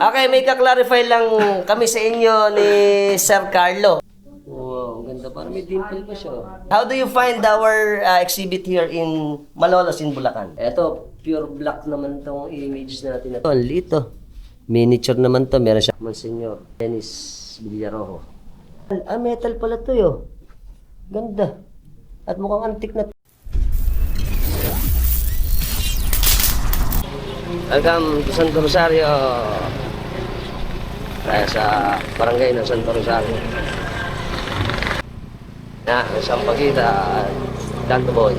Okay, may ka-clarify lang kami sa inyo ni Sir Carlo. Wow, ang ganda. Parang may dimple pa siya. How do you find our exhibit here in Malolos in Bulacan? Ito, pure black naman tong image natin. Ito, lito. Miniature naman to. Meron siya Monsignor Dennis Villarojo. Ah, metal pala to yo. Ganda. At mukhang antique na. Welcome to Santo Rosario. Kaya sa barangay ng Santo Rosario. Na, isang pagkita, Canto Boy,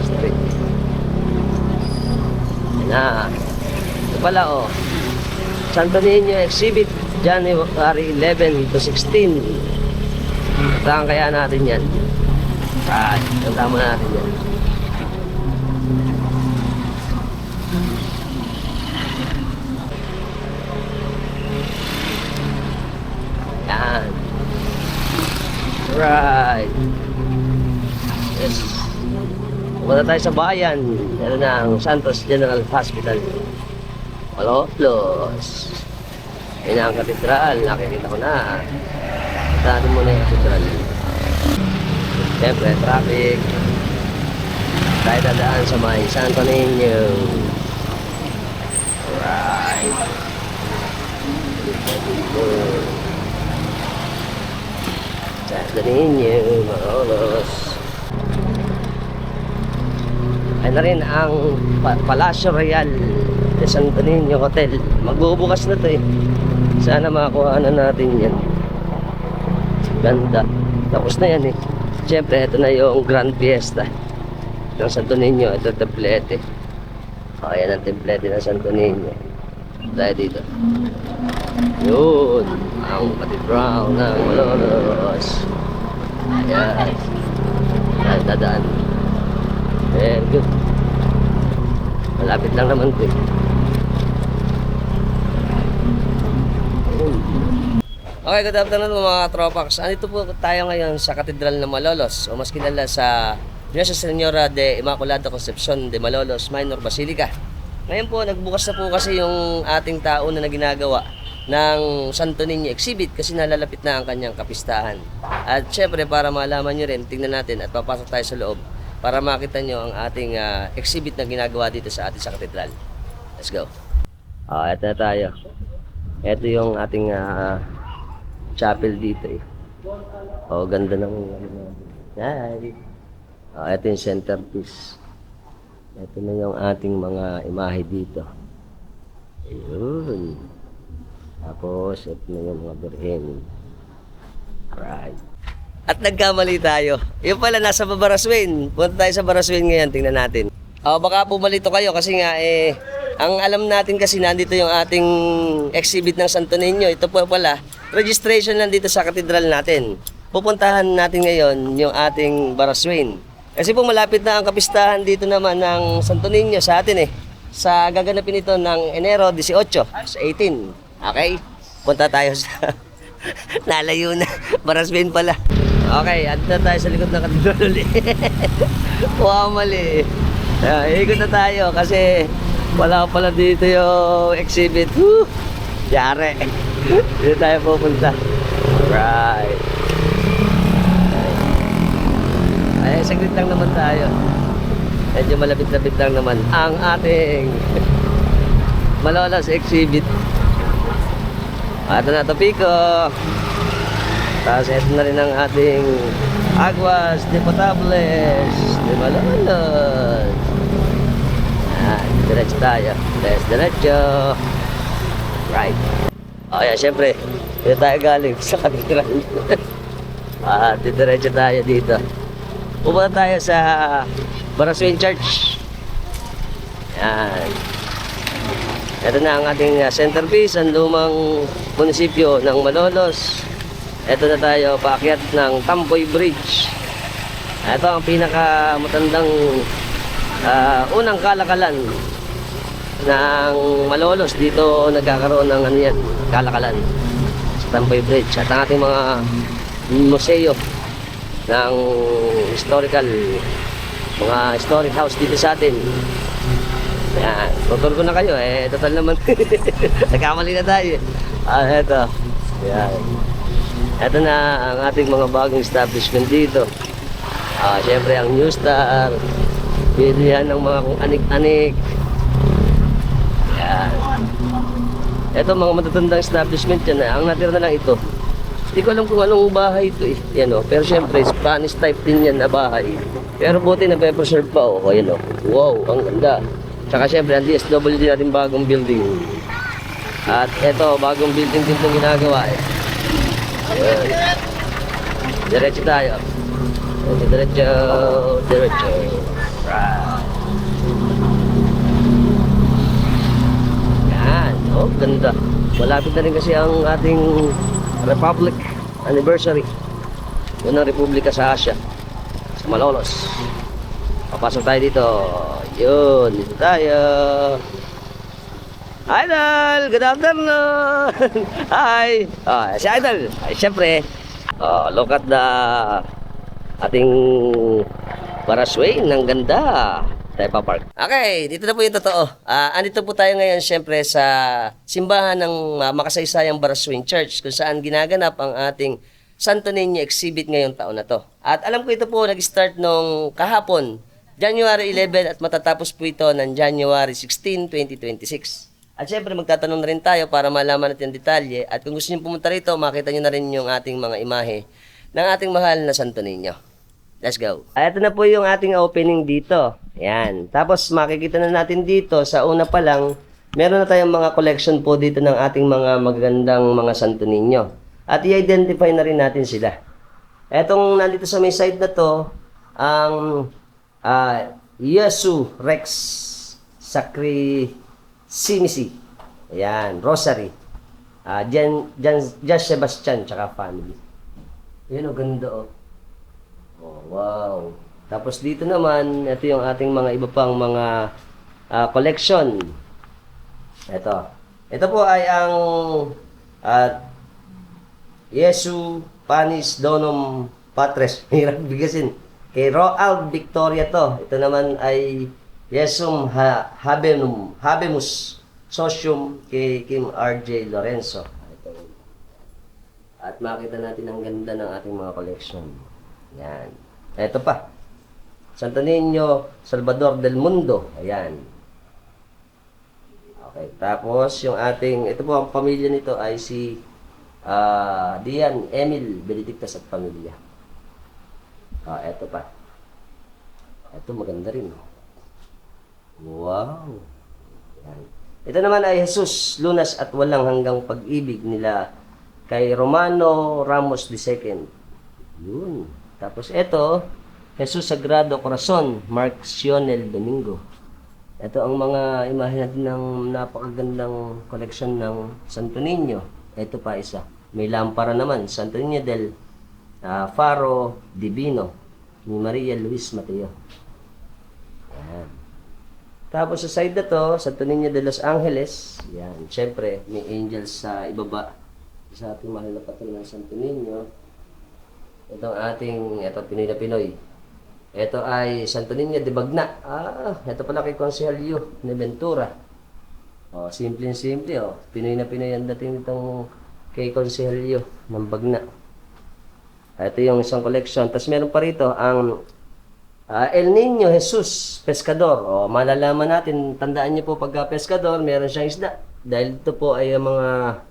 street. Na, ito pala oh, Santo Niño exhibit, January 11 to 16. Saan kaya natin yan? Tanda mo natin yan. Yan. Right. Yes. Pumunta tayo sa bayan. Yan na ang Santos General Hospital. Malolos. Yan ang katedral. Nakikita ko na. Puntahan mo na yung katedral. Siyempre, traffic. Tayo dadaan sa may Santo Niño. Right. Santo Niño, Malolos. Ay na rin ang Palacio Real de Santo Niño Hotel. Magbubukas na to eh. Sana makakuha na natin yan. Ganda. Tapos na yan eh. Siyempre, ito na yung Grand Fiesta ng Santo Niño. Ito templete. O, yan ang templete ng Santo Niño. Tayo dito. Yun. Ang katedral ng Malolos. Ayan. Ayan, dadaan. Very good. Malapit lang naman ito eh. Okay, good afternoon mga tropax. Andito po tayo ngayon sa Katedral ng Malolos o mas kilala sa Nuestra Señora de Immaculada Concepcion de Malolos Minor Basilica. Ngayon po, nagbukas na po kasi yung ating tao na ginagawa ng Santo Niño exhibit kasi nalalapit na ang kanyang kapistahan. At syempre, para malaman nyo rin, tingnan natin at papasok tayo sa loob para makita nyo ang ating exhibit na ginagawa dito sa ating sa katedral. Let's go. Ito na tayo. Ito yung ating chapel dito eh. Ganda ng ito yung centerpiece. Ito na yung ating mga imahe dito. Ayun. Tapos ito na yung mga birhen. Alright. At nagkamali tayo. Yung pala nasa Baraswin. Punta tayo sa Baraswin ngayon, tingnan natin. Baka pumalito kayo kasi nga ang alam natin kasi nandito yung ating exhibit ng Santo Niño. Ito po pala, registration lang dito sa katedral natin. Pupuntahan natin ngayon yung ating Baraswin. Kasi po malapit na ang kapistahan dito naman ng Santo Niño sa atin eh. Sa gaganapin ito ng Enero 18, sa 18. Okay? Punta tayo sa nalayo na. Baraswin pala. Okay, andito tayo sa likod ng katedral ulit. Wow, mali. Ikot na tayo kasi wala pala dito yung exhibit. Woo! Yari. Dito tayo pupunta. Right. Ay, saglit lang naman tayo. Medyo malapit-lapit lang naman ang ating Malolos exhibit. Ito na ito, Pico. Tapos ito na rin ang ating Aguas de Potables de Malolos. Diretso tayo. Diretso. Right. Yan, syempre. Dito tayo galing sa katedral. Diretso tayo dito. Pupunta tayo sa Baraswin Church. Yan. Ito na ang ating centerpiece, ang lumang munisipyo ng Malolos. Ito na tayo paakyat ng Tamboy Bridge. Ito ang pinakamatandang unang kalakalan ng Malolos. Dito nagkakaroon ng kalakalan sa Tamboy Bridge. At ang ating mga museo ng historical, mga historic house dito sa atin. Yan, tutur ko na kayo total naman. Nagkamali na tayo. Eto. Yan. Ito na ang ating mga bagong establishment dito. Siyempre ang New Star. Bilihan ng mga kung anik-anik. Yan. Ito mga matatandang establishment yan. Ang natira na lang ito. Hindi ko alam kung anong bahay ito Yan pero siyempre Spanish type din yan na bahay. Pero buti na preserve pa Yan Wow, ang ganda. Tsaka siyempre ang DSWD natin bagong building. At ito, bagong building din itong ginagawa Ayan. Diretso tayo. Diretso. Right. Yan. Ganda. Malapit na rin kasi ang ating Republic Anniversary. Yun ang Republika sa Asia. Sa Malolos. Papasok tayo dito. Yun. Dito tayo. Idol! Good afternoon! Hi! Si Idol. Siyempre, look at the ating Barasway. Ang ganda. Tepa Park. Okay, dito na po yung totoo. Andito po tayo ngayon siyempre sa simbahan ng makasaysayang Baraswing Church kung saan ginaganap ang ating Santo Niño exhibit ngayong taon na to. At alam ko ito po nag-start nung kahapon, January 11 at matatapos po ito ng January 16, 2026. At syempre magtatanong na rin tayo para malaman natin ang detalye at kung gusto niyo pumunta rito, makita niyo na rin yung ating mga imahe ng ating mahal na Santo Niño. Let's go. Ito na po yung ating opening dito. Yan. Tapos makikita na natin dito sa una pa lang, meron na tayong mga collection po dito ng ating mga magagandang mga Santo Niño. At i-identify na rin natin sila. Etong nandito sa may side na to, ang Yesu Rex Simisi. Ayan, Rosary. Jan Sebastian, tsaka family. Yan, ganda wow. Tapos dito naman, ito yung ating mga iba pang mga collection. Ito po ay ang Jesu Panis Donum Patres. Hirap bigasin. Kay Roald Victoria to. Ito naman ay Yesum Habemus Socium kay Kim R.J. Lorenzo. At makita natin ang ganda ng ating mga collection. Yan. Ito pa. Santo Niño Salvador del Mundo. Ayan. Okay. Tapos yung ating, ito po ang pamilya nito ay si Dian Emil Benedictas at pamilya. Ito pa. Ito maganda rin. Wow. Yan. Ito naman ay Jesus, Lunas at Walang Hanggang Pag-ibig nila kay Romano Ramos II. Yun. Tapos ito, Jesus Sagrado Corazon, Mark Sionel Domingo. Ito ang mga imahe natin ng napakagandang koleksyon ng Santo Niño. Ito pa isa. May lampara naman, Santo Niño del Faro Divino ni Maria Luis Mateo. Yan. Tapos sa side na to, Santo Niño de Los Angeles. Yan. Siyempre, may angels sa ibaba. Sa ating mahal na patron ng Santo Niño. Ito ang ating, Pinoy na Pinoy. Ito ay Santo Niño de Bagna. Ito pala kay Consiglio de Ventura. Simple-simple. Pinoy na Pinoy ang dating itong kay Consiglio ng Bagna. Ito yung isang collection. Tapos meron pa rito ang El Niño Jesus Pescador. Malalaman natin, tandaan niyo po pagka pescador, meron siyang isda. Dahil ito po ay mga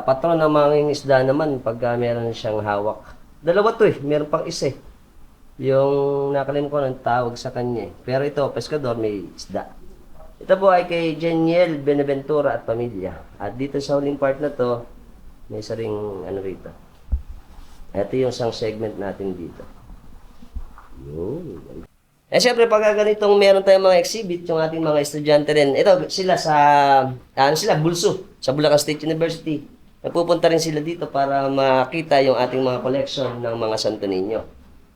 patron ng mga isda naman pagka meron siyang hawak. Dalawa to meron pang isa yung nakalim ko ng tawag sa kanya Pero ito, pescador, may isda. Ito po ay kay Jeniel Benaventura at pamilya. At dito sa huling part na to, may isa ring rito. Ito yung isang segment natin dito. Yun. Siyempre, pag ganitong meron tayong mga exhibit, yung ating mga estudyante rin, ito, sila sa, Bulso, sa Bulacan State University. Nagpupunta rin sila dito para makita yung ating mga collection ng mga Santo Niño.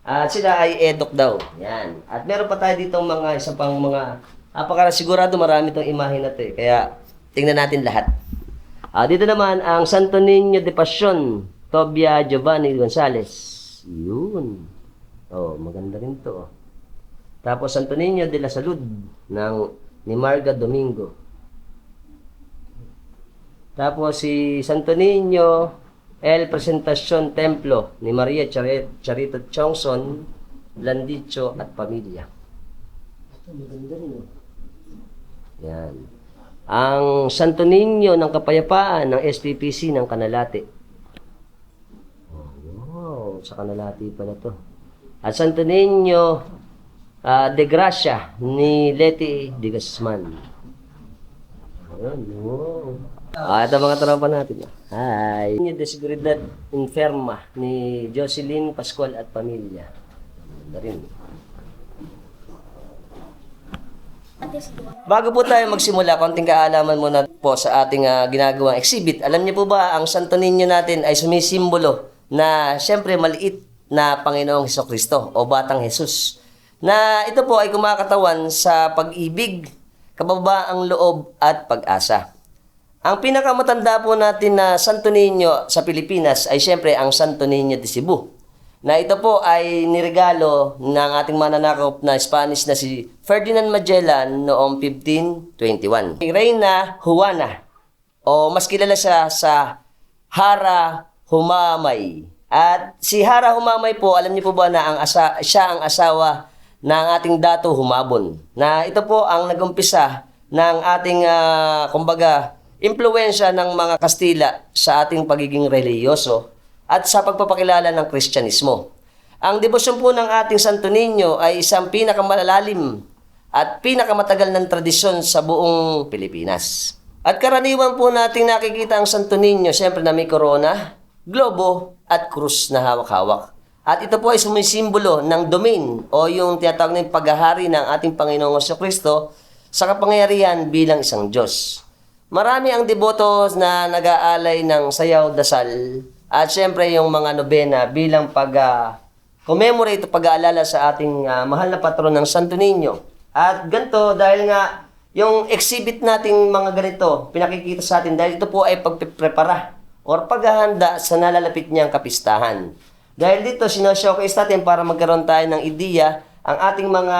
At sila ay edok daw. Yan. At meron pa tayo dito mga isa pang mga, sigurado marami itong imahe na ito Kaya, tingnan natin lahat. Dito naman, ang Santo Niño de Pasión, Tobia Giovanni Gonzales. Yun. Maganda rin to. Tapos Santo Niño de la Salud ng ni Marga Domingo. Tapos si Santo Niño El Presentacion Templo ni Maria Charito Chongson, Landicho at pamilya. Ito, maganda rin, oh. Yan. Ang Santo Niño ng Kapayapaan ng SPPC ng Canalate. Oh, wow, sa Canalate pa na to. At Santo Niño de Gracia ni Leti de Guzman. Ayan, wow. Ito mga tropa natin. Hi. Niño de Seguridad Inferma ni Jocelyn Pascual at pamilya. Ganda rin. Bago po tayo magsimula, konting kaalaman muna po sa ating ginagawang exhibit. Alam niyo po ba, ang Santo Niño natin ay sumisimbolo na siyempre maliit na Panginoong Hesukristo o Batang Jesus. Na ito po ay kumakatawan sa pag-ibig, kababaang loob at pag-asa. Ang pinakamatanda po natin na Santo Niño sa Pilipinas ay siyempre ang Santo Niño de Cebu. Na ito po ay niregalo ng ating mananakop na Spanish na si Ferdinand Magellan noong 1521. Reyna Juana, o mas kilala siya sa Hara Humamay. At si Hara Humamay po, alam niyo po ba na siya ang asawa ng ating Dato Humabon. Na ito po ang nagumpisa ng ating, kumbaga, impluwensya ng mga Kastila sa ating pagiging reliyoso at sa pagpapakilala ng Kristyanismo. Ang debosyon po ng ating Santo Niño ay isang pinakamalalim at pinakamatagal ng tradisyon sa buong Pilipinas. At karaniwan po nating nakikita ang Santo Niño, siyempre na may korona, globo at krus na hawak-hawak. At ito po ay sumisimbolo ng domain o yung tinatawag na paghahari ng ating Panginoong Jesucristo sa kapangyarihan bilang isang Diyos. Marami ang deboto na nag-aalay ng sayaw dasal at syempre yung mga nobena bilang commemorate o pag-aalala sa ating mahal na patron ng Santo Niño. At ganito dahil nga yung exhibit nating mga ganito pinakikita sa atin dahil ito po ay pagpiprepara o paghahanda sa nalalapit niyang kapistahan. Dahil dito sinashowcase natin para magkaroon tayo ng ideya ang ating mga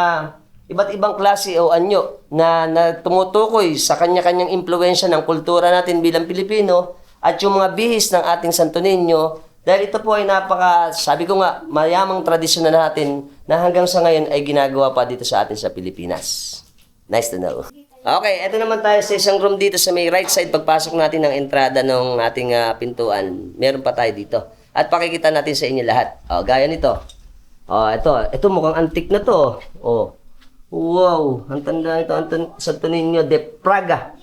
iba't ibang klase o anyo na tumutukoy sa kanya-kanyang impluwensya ng kultura natin bilang Pilipino at yung mga bihis ng ating Santo Niño, dahil ito po ay sabi ko nga, mayamang tradisyon na natin na hanggang sa ngayon ay ginagawa pa dito sa atin sa Pilipinas. Nice to know. Okay, eto naman tayo sa isang room dito sa may right side. Pagpasok natin ng entrada ng ating pintuan, meron pa tayo dito. At pakikita natin sa inyo lahat. Gaya nito. Ito mukhang antique na to. Wow, ang tanda ito, Santo Niño de Praga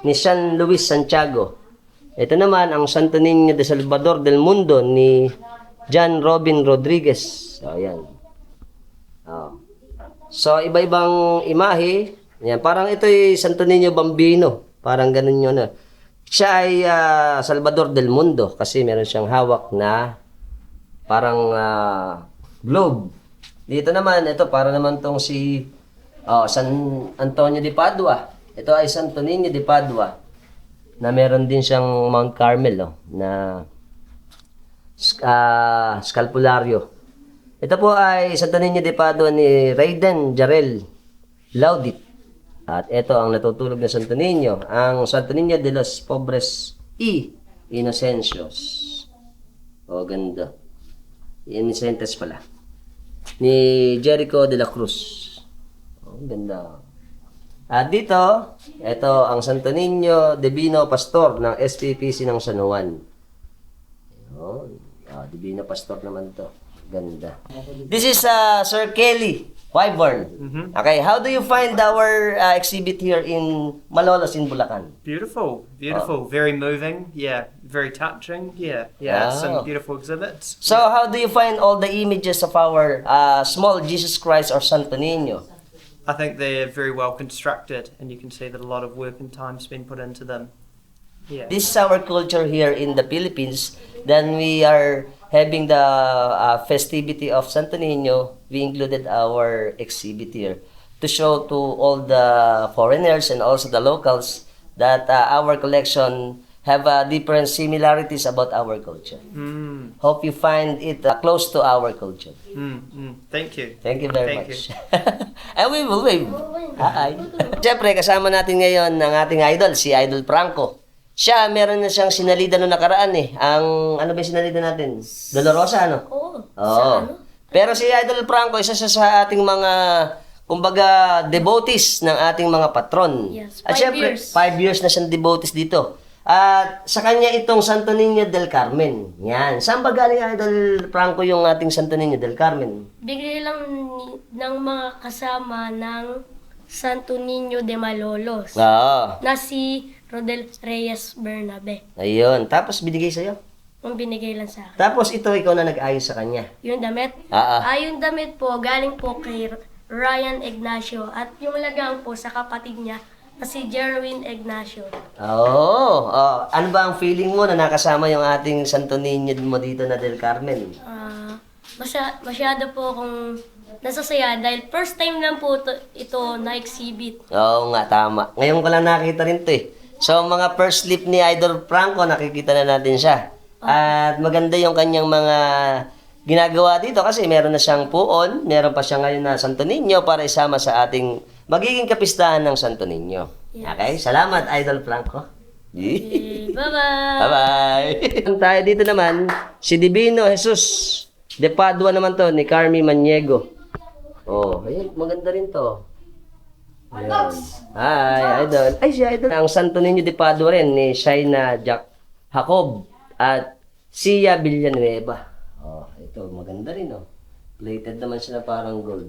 ni San Luis Santiago. Ito naman ang Santo Niño de Salvador del Mundo ni John Robin Rodriguez. Ayan. So, iba-ibang imahe. Ayan, parang ito ay Santo Niño Bambino. Parang ganun yun. Siya ay Salvador del Mundo kasi meron siyang hawak na parang globe. Dito naman, ito para naman tong si San Antonio de Padua. Ito ay Santo Niño de Padua na meron din siyang Mount Carmel na skalpularyo. Ito po ay Santo Niño de Padua ni Raiden Jarel Laudit. At ito ang natutulog na Santo Niño, ang Santo Niño de los Pobres y Inocencios. Ganda. Innocentes pala. Ni Jericho de la Cruz. Ganda. At dito, ito ang Santo Niño Divino Pastor ng SPPC ng San Juan. Divino Pastor naman to. Ganda. This is Sir Kelly Wyborn. Okay, how do you find our exhibit here in Malolos in Bulacan? Beautiful, very moving, very touching, some beautiful exhibits. So how do you find all the images of our small Jesus Christ or Santo Niño? I think they're very well constructed, and you can see that a lot of work and time's been put into them. Yeah. This is our culture here in the Philippines. Then we are having the festivity of Santo Niño. We included our exhibit here to show to all the foreigners and also the locals that our collection have different similarities about our culture. Mm. Hope you find it close to our culture. Thank you. Thank you very Thank much. And we will wave. Hi. Siyempre, kasama natin ngayon ang ating idol, si Idol Franco. Siya, meron na siyang sinalida noong nakaraan eh. Ano ba yung sinalida natin? Dolorosa, ano? Oo. Oo. Pero si Idol Franco, isa siya sa ating mga, kumbaga, devotees ng ating mga patron. Yes, At 5 syempre, years. 5 years na siyang devotees dito. At sa kanya itong Santo Niño del Carmen. Yan. Saan ba galing Idol Franco yung ating Santo Niño del Carmen? Bigay lang ng mga kasama ng Santo Niño de Malolos Oo. na si Rodel Reyes Bernabe. Ayun. Tapos binigay sa'yo. Ang binigay lang sa akin. Tapos ito, ikaw na nag-ayos sa kanya. Yung damit? Ah. Yung damit po, galing po kay Ryan Ignacio. At yung lagang po sa kapatid niya, na si Jerwin Ignacio. Oo. Ano ba ang feeling mo na nakasama yung ating Santo Niño mo dito na del Carmen? Masyado po akong nasasaya dahil first time lang po ito na-exhibit. Oo nga, tama. Ngayon ko lang nakita rin to eh. So, mga first slip ni Idol Franco, nakikita na natin siya. At maganda yung kanyang mga ginagawa dito kasi meron na siyang puon, meron pa siya ngayon na Santo Niño para isama sa ating magiging kapistahan ng Santo Niño. Yes. Okay? Salamat, Idol Franco. Okay, bye-bye! Bye-bye! Tayo dito naman, si Divino Jesus de Padua naman to, ni Carmi Maniego. Oh, ayun, maganda rin to. Ayun. Hi, Idol. Ay, si Idol. Ang Santo Niño de Padua rin, ni Shaina Jacob at Sia Villanueva. Oh, ito, maganda rin, oh. Plated naman siya na parang gold.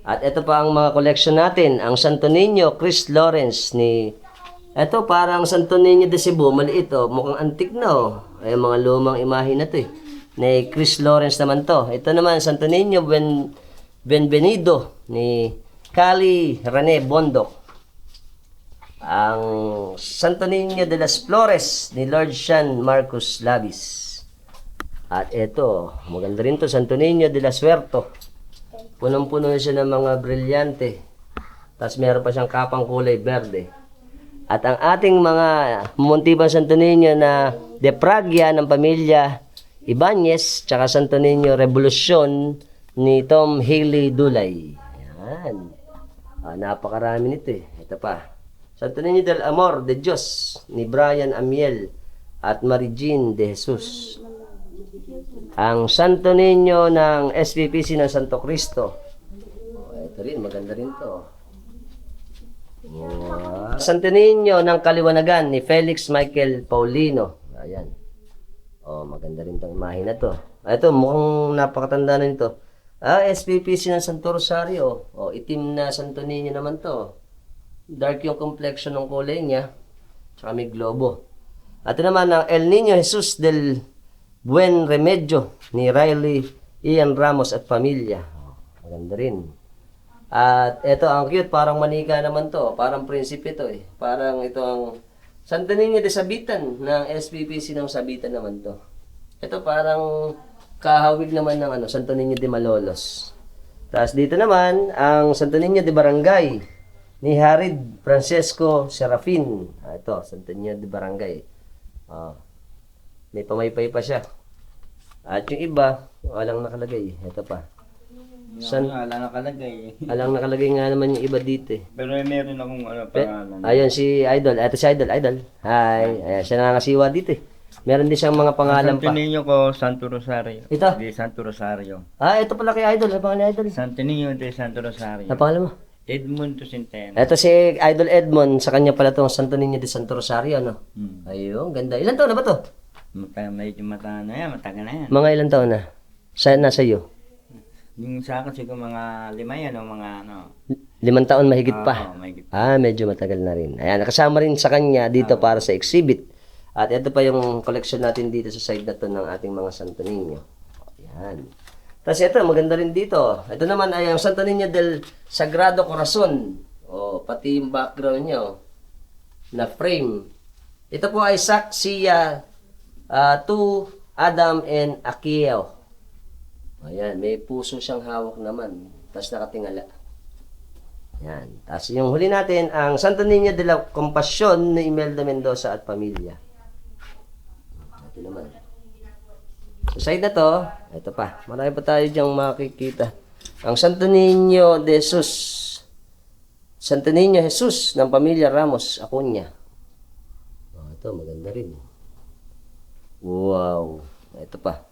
At ito pa ang mga collection natin. Ang Santo Niño, Chris Lawrence ni... Ito, parang Santo Niño de Cebu. Maliit, oh. Mukhang antik na, oh. Ay, mga lumang imahe na to, eh. Ni Chris Lawrence naman to. Ito naman, Santo Niño Benvenido ni Cali Rene Bondok. Ang Santo Niño de las Flores ni Lord Sean Marcos Labis. At ito, maganda rin to, Santo Niño de la Suerto. Punong-puno siya ng mga brilyante. Tapos meron pa siyang kapang kulay berde. At ang ating mga Montibang Santo Niño na De Pragia ng pamilya Ibanez, tsaka Santo Niño Revolution ni Tom Haley Dulay. Ayan. Napakarami nito eh. Ito pa. Santo Niño del Amor de Dios ni Brian Amiel at Marie Jean de Jesus. Ang Santo Niño ng SPPC ng Santo Cristo. Ito rin, maganda rin to. Wow. Santo Niño ng Kaliwanagan ni Felix Michael Paulino. Ayan. Maganda rin tong imahe na to. Ito, mukhang napakatanda na nito. SPPC ng Santo Rosario. Itim na Santo Niño naman to. Dark yung complexion ng kulay niya. Tsaka may globo. At ito naman ang El Niño Jesus del Buen Remedio ni Riley Ian Ramos at pamilya. Maganda rin. At ito, ang cute. Parang manika naman to. Parang prinsipe to eh. Parang ito ang Santo Niño de Sabitan ng SPPC ng Sabitan naman to. Ito parang kahawig naman ng Santo Niño de Malolos. Tapos dito naman, ang Santo Niño de Barangay ni Harid Francesco Serafin. Ito, Santo Niño de Barangay. May pamaypay pa siya. At yung iba, walang nakalagay. Ito pa. Alang nakalagay. Alang nakalagay nga naman yung iba dito eh. Pero meron akong pangalan. Ayun si Idol. Ito si Idol. Idol. Hi. Ayan, siya nakasiwa dito eh. Meron din siyang mga pangalan Santo pa. Niño ko, Santo Rosario. Ito? Di Santo Rosario. Ito pala kay Idol. Ang pangalan ni Idol. Santo Niño de Santo Rosario. Ang pangalan mo? Edmundo Centeno. Ito si Idol Edmond. Sa kanya pala itong Santo Niño de Santo Rosario, no? Ayun, ganda. Ilan taon na ba to? Medyo matagal na yan, matagal na yan. Mga ilan taon na? Saan nasa iyo? Yung sa akin siguro mga 5 yan o mga 5 taon mahigit pa. mahigit. Medyo matagal na rin. Ayan, nakasama rin sa kanya dito para sa exhibit. At ito pa yung collection natin dito sa side na to ng ating mga Santo Niño. Ayan. Tapos ito, maganda rin dito. Ito naman ay ang Santo Niño del Sagrado Corazon. Pati yung background niya, na frame. Ito po ay Saksiya to Adam and Akio. Ayan, may puso siyang hawak naman. Tapos nakatingala. Yan. Tapos yung huli natin, ang Santo Niño de la Compasión ni Imelda Mendoza at pamilya. Ito naman. Sa side na to, ito pa. Marami pa tayo diyang makikita. Ang Santo Niño de Jesus. Santo Niño Jesus ng pamilya Ramos, Acuña. Ito, maganda rin. Wow. Ito pa.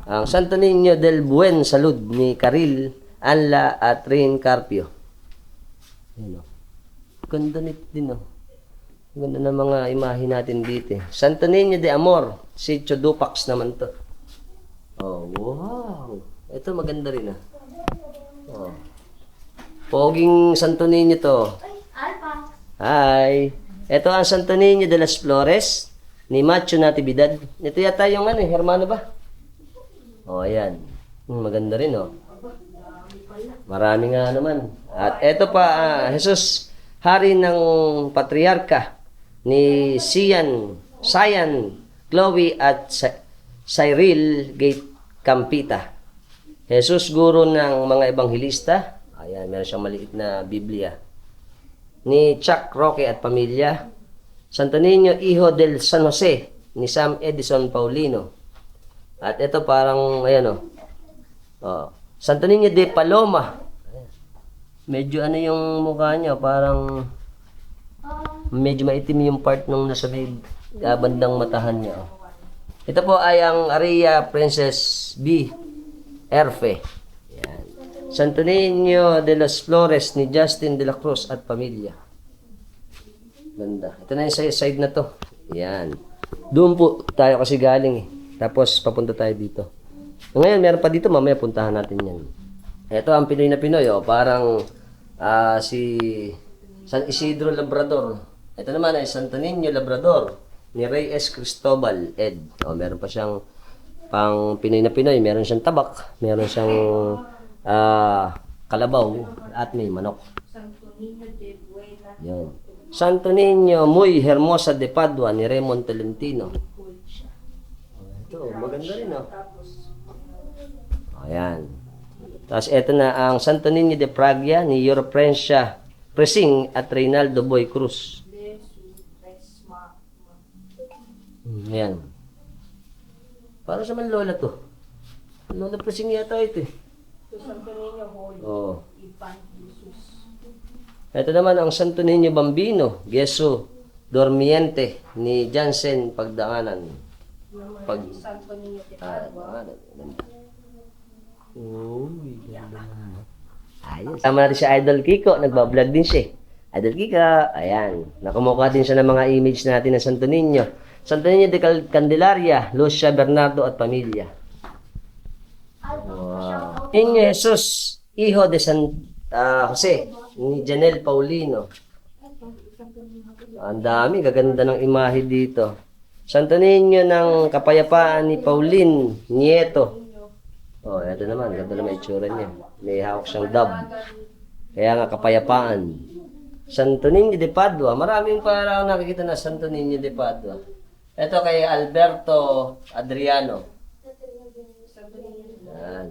Ang Santo Niño del Buen Salud ni Caril, Anla at Rin Carpio. Ayan o. Ganda nito din o. Ganda ng mga imahe natin dito. Santo Niño de Amor, Sitio Dupax naman to. Oh, wow. Ito maganda rin ah. Oh. Poging Santo Niño to. Hi. Ito ang Santo Niño de las Flores ni Macho Natividad. Ito yata yung hermano ba? Oh, ayan. Maganda rin oh. Marami nga naman. At ito pa, Jesus, hari ng patriarka ni Sayan, Chloe at Cyril Gate Campita. Jesus, guro ng mga ebanghilista. Ayan, meron siyang maliit na Biblia. Ni Chuck Roque at pamilya. Santo Niño, Hijo del San Jose, ni Sam Edison Paulino. At ito parang, ayan o. Oh. Santo Niño de Paloma. Medyo ano yung mukha niya, parang medyo maitim yung part nung nasa bandang matahan niya. Oh. Ito po ay ang Aria Princess B. Erfe. Yan. Santo Niño de las Flores ni Justin de la Cruz at pamilya. Ganda. Ito na yung side na to. Yan. Doon po tayo kasi galing eh. Tapos papunta tayo dito. Ngayon, meron pa dito. Mamaya puntahan natin yan. Ito ang Pinoy na Pinoy. Oh. Parang si San Isidro Labrador. Ito naman ay Santo Niño Labrador ni Reyes Cristobal Ed. Oh, meron pa siyang pang Pinoy na Pinoy. Meron siyang tabak. Meron siyang kalabaw. At may manok. Yan. Santo Niño Muy Hermosa de Padua ni Raymond Tolentino. Ito, maganda rin oh. Ayan. Tapos ito na ang Santo Niño de Pragia ni Europrencia Presing at Reynaldo Boy Cruz. Ayan. Para sa man lola to. Lola Presing yata ito eh. Oh. Ito naman ang Santo Niño Bambino, Geso Dormiente ni Jansen Pagdanganan. Ayun. Sama natin si Idol Kiko, nagbablog din siya. Idol Kiko, ayan. Nakumukha din siya ng mga image natin ng Santo Niño. Santo Niño de Candelaria, Lucia Bernardo at pamilya. Wow. Niño Jesus, Hijo de San Jose, ni Janel Paulino. Ang dami, gaganda ng imahe dito. Santo Niño ng Kapayapaan ni Pauline Nieto. Oh, ito naman, ganda naman itsura niya. May hawak siyang dab. Kaya nga Kapayapaan. Santo Niño de Padua. Maraming parang nakikita na Santo Niño de Padua. Ito kay Alberto Adriano. Yan.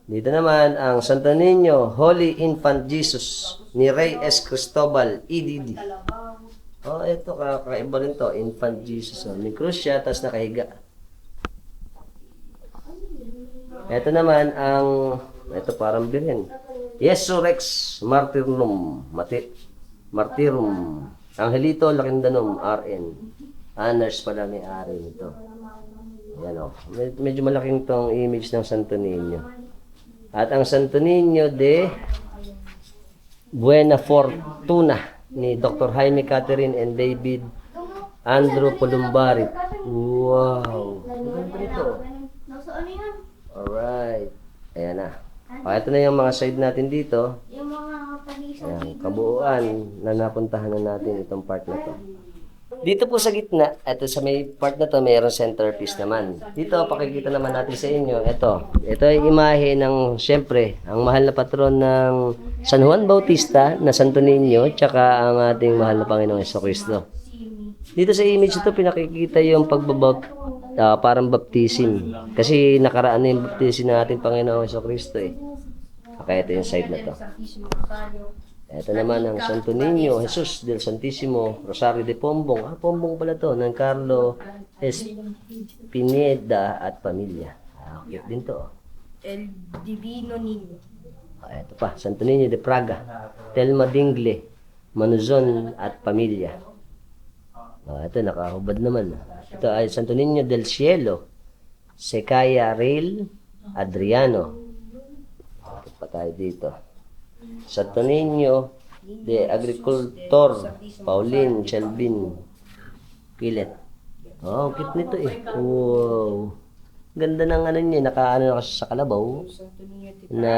Dito naman ang Santo Niño Holy Infant Jesus ni Reyes Cristobal EDD. Oh, ito kakaiba rin to, Infant Jesus. Oh. May krus siya, tapos nakahiga. Ito naman ang, ito parang birhen. Yesu Rex Martyrum, Martyrum, Angelito Lacandanum, RN. Honors pala may ari nito. Ayan o. Medyo malaking tong image ng Santo Niño. At ang Santo Niño de Buena Fortuna ni Dr. Jaime Catherine and David Andrew Columbari. Wow. Maganda ito. Alright. Ayan na. Ito na yung mga side natin dito. Ayan, kabuuan na napuntahan na natin itong part na to. Dito po sa gitna, ito sa may part na to, mayroong centerpiece naman. Dito, pakikita naman natin sa inyo. Ito ay imahe ng, syempre, ang mahal na patron ng San Juan Bautista na Santo Niño, tsaka ang ating mahal na Panginoong Jesucristo. Dito sa image ito, pinakikita yung parang baptism. Kasi nakaraan na yung baptism ng ating Panginoong Jesucristo eh. Okay, ito yung side na to. Ito naman ang Santo Niño, Jesus del Santissimo, Rosario de Pombong. Ah, Pombong pala to, ng Carlo Pineda at pamilya. Ah, cute din to. El Divino Niño. Ah, ito pa, Santo Niño de Praga, Telma Dingle, Manuzon at pamilya. Ah, ito, nakahubad naman. Ito ay Santo Niño del Cielo, Secaya Rail, Adriano. Ito pa tayo dito. Santo Niño de Agricultor, Pauline Chelvin Pilet. Oh, cute nito eh. Wow. Ganda ng ano niya, nakaano na kasi sa kalabaw na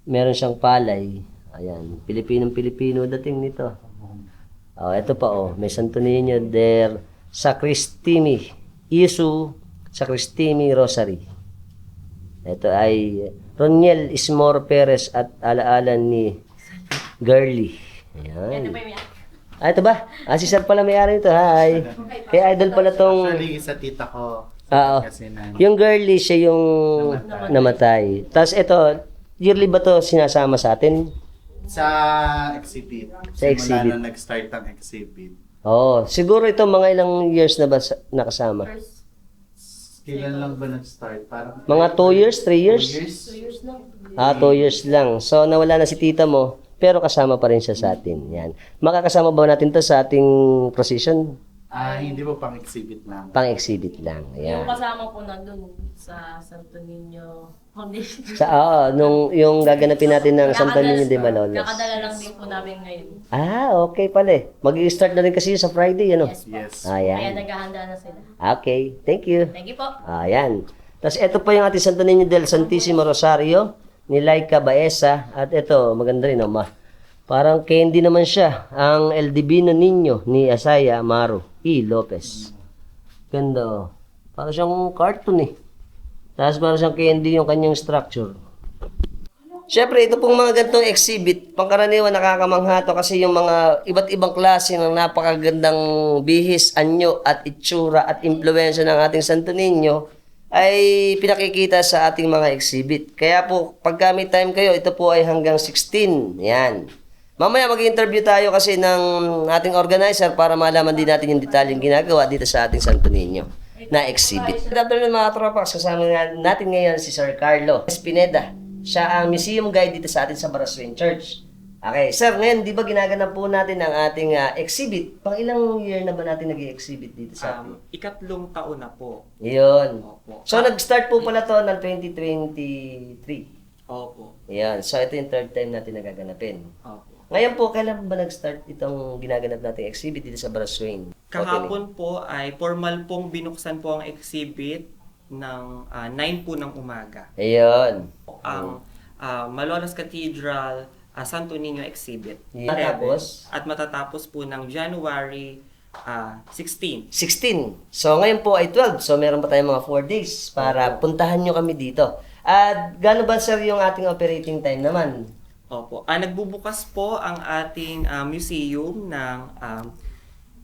meron siyang palay. Ayan, Pilipinong-Pilipino dating nito. Oh, ito pa oh, may Santo Niño der Sacristimi, Isu Sacristimi Rosary. Ito ay Roniel Ismor Perez at alaala ni Girly. Ayan. Ah, ito ba? Ah, si Sir pala may-ari nito. Hi. Kaya idol pala tong... Actually, isa tita ko. Oo. Kasi na, Yung Girly, siya yung namatay. Tapos ito, yearly ba to sinasama sa atin? sa exhibit. Sa exhibit. Simula nung nag-start ang exhibit. Oo. Siguro ito mga ilang years na ba nakasama? Kailan lang ba nag-start? Parang Mga 2 years, 3 years? 2 years. Ah, 2 years lang. So, nawala na si tita mo, pero kasama pa rin siya sa atin. Yan. Makakasama ba natin to sa ating procession? Hindi po pang exhibit lang. Pang-exhibit lang. Yung Yan. kasama ko nandun sa Santo Niño Foundation. Nung yung gaganapin natin ng Santo Niño de Malolos. Kakadala lang din po namin ngayon. Ah, okay pala eh. Mag-i-start na rin kasi sa Friday, ano? Yes po. Yes. Kaya Ayan. naghahanda na sila. Okay, thank you. Thank you po. Ayan. Tapos ito pa yung ating Santo Niño del Santissimo Rosario ni Laika Baeza. At ito, maganda rin, oh, parang candy naman siya. Ang El Divino Niño ni Asaya Amaro E. Lopez. Ganda, oh. Parang siyang cartoon eh. Tapos parang siyang candy yung kanyang structure. Siyempre, ito pong mga ganitong exhibit, pangkaraniwan nakakamangha to kasi yung mga iba't ibang klase ng napakagandang bihis, anyo at itsura at impluensya ng ating Santo Niño ay pinakikita sa ating mga exhibit. Kaya po, pag may time kayo, ito po ay hanggang 16. Yan. Mamaya mag-interview tayo kasi ng ating organizer para malaman din natin yung detalyeng ginagawa dito sa ating Santo Niño na exhibit. Good afternoon mga tropas, kasama natin ngayon si Sir Carlo Espineda. Siya ang museum guide dito sa atin sa Barasuen Church. Okay, sir, ngayon di ba ginaganap po natin ang ating exhibit? Pang ilang year na ba natin nag-exhibit dito sa atin? Ikatlong taon na po. Yun. Opo. So nag-start po pala to ng 2023. Opo. Yan. So ito yung third time natin nagaganapin. Opo. Ngayon po, kailan ba nag-start itong ginaganap nating exhibit dito sa Barasuen? Kahapon po ay formal pong binuksan po ang exhibit ng 9 po ng umaga. Ayun. Ang Malolos Cathedral Santo Niño exhibit. Matapos? At matatapos po ng January 16. 16. So ngayon po ay 12. So meron pa tayong mga 4 days para puntahan nyo kami dito. At gano'n ba sir yung ating operating time naman? Opo. Nagbubukas po ang ating museum ng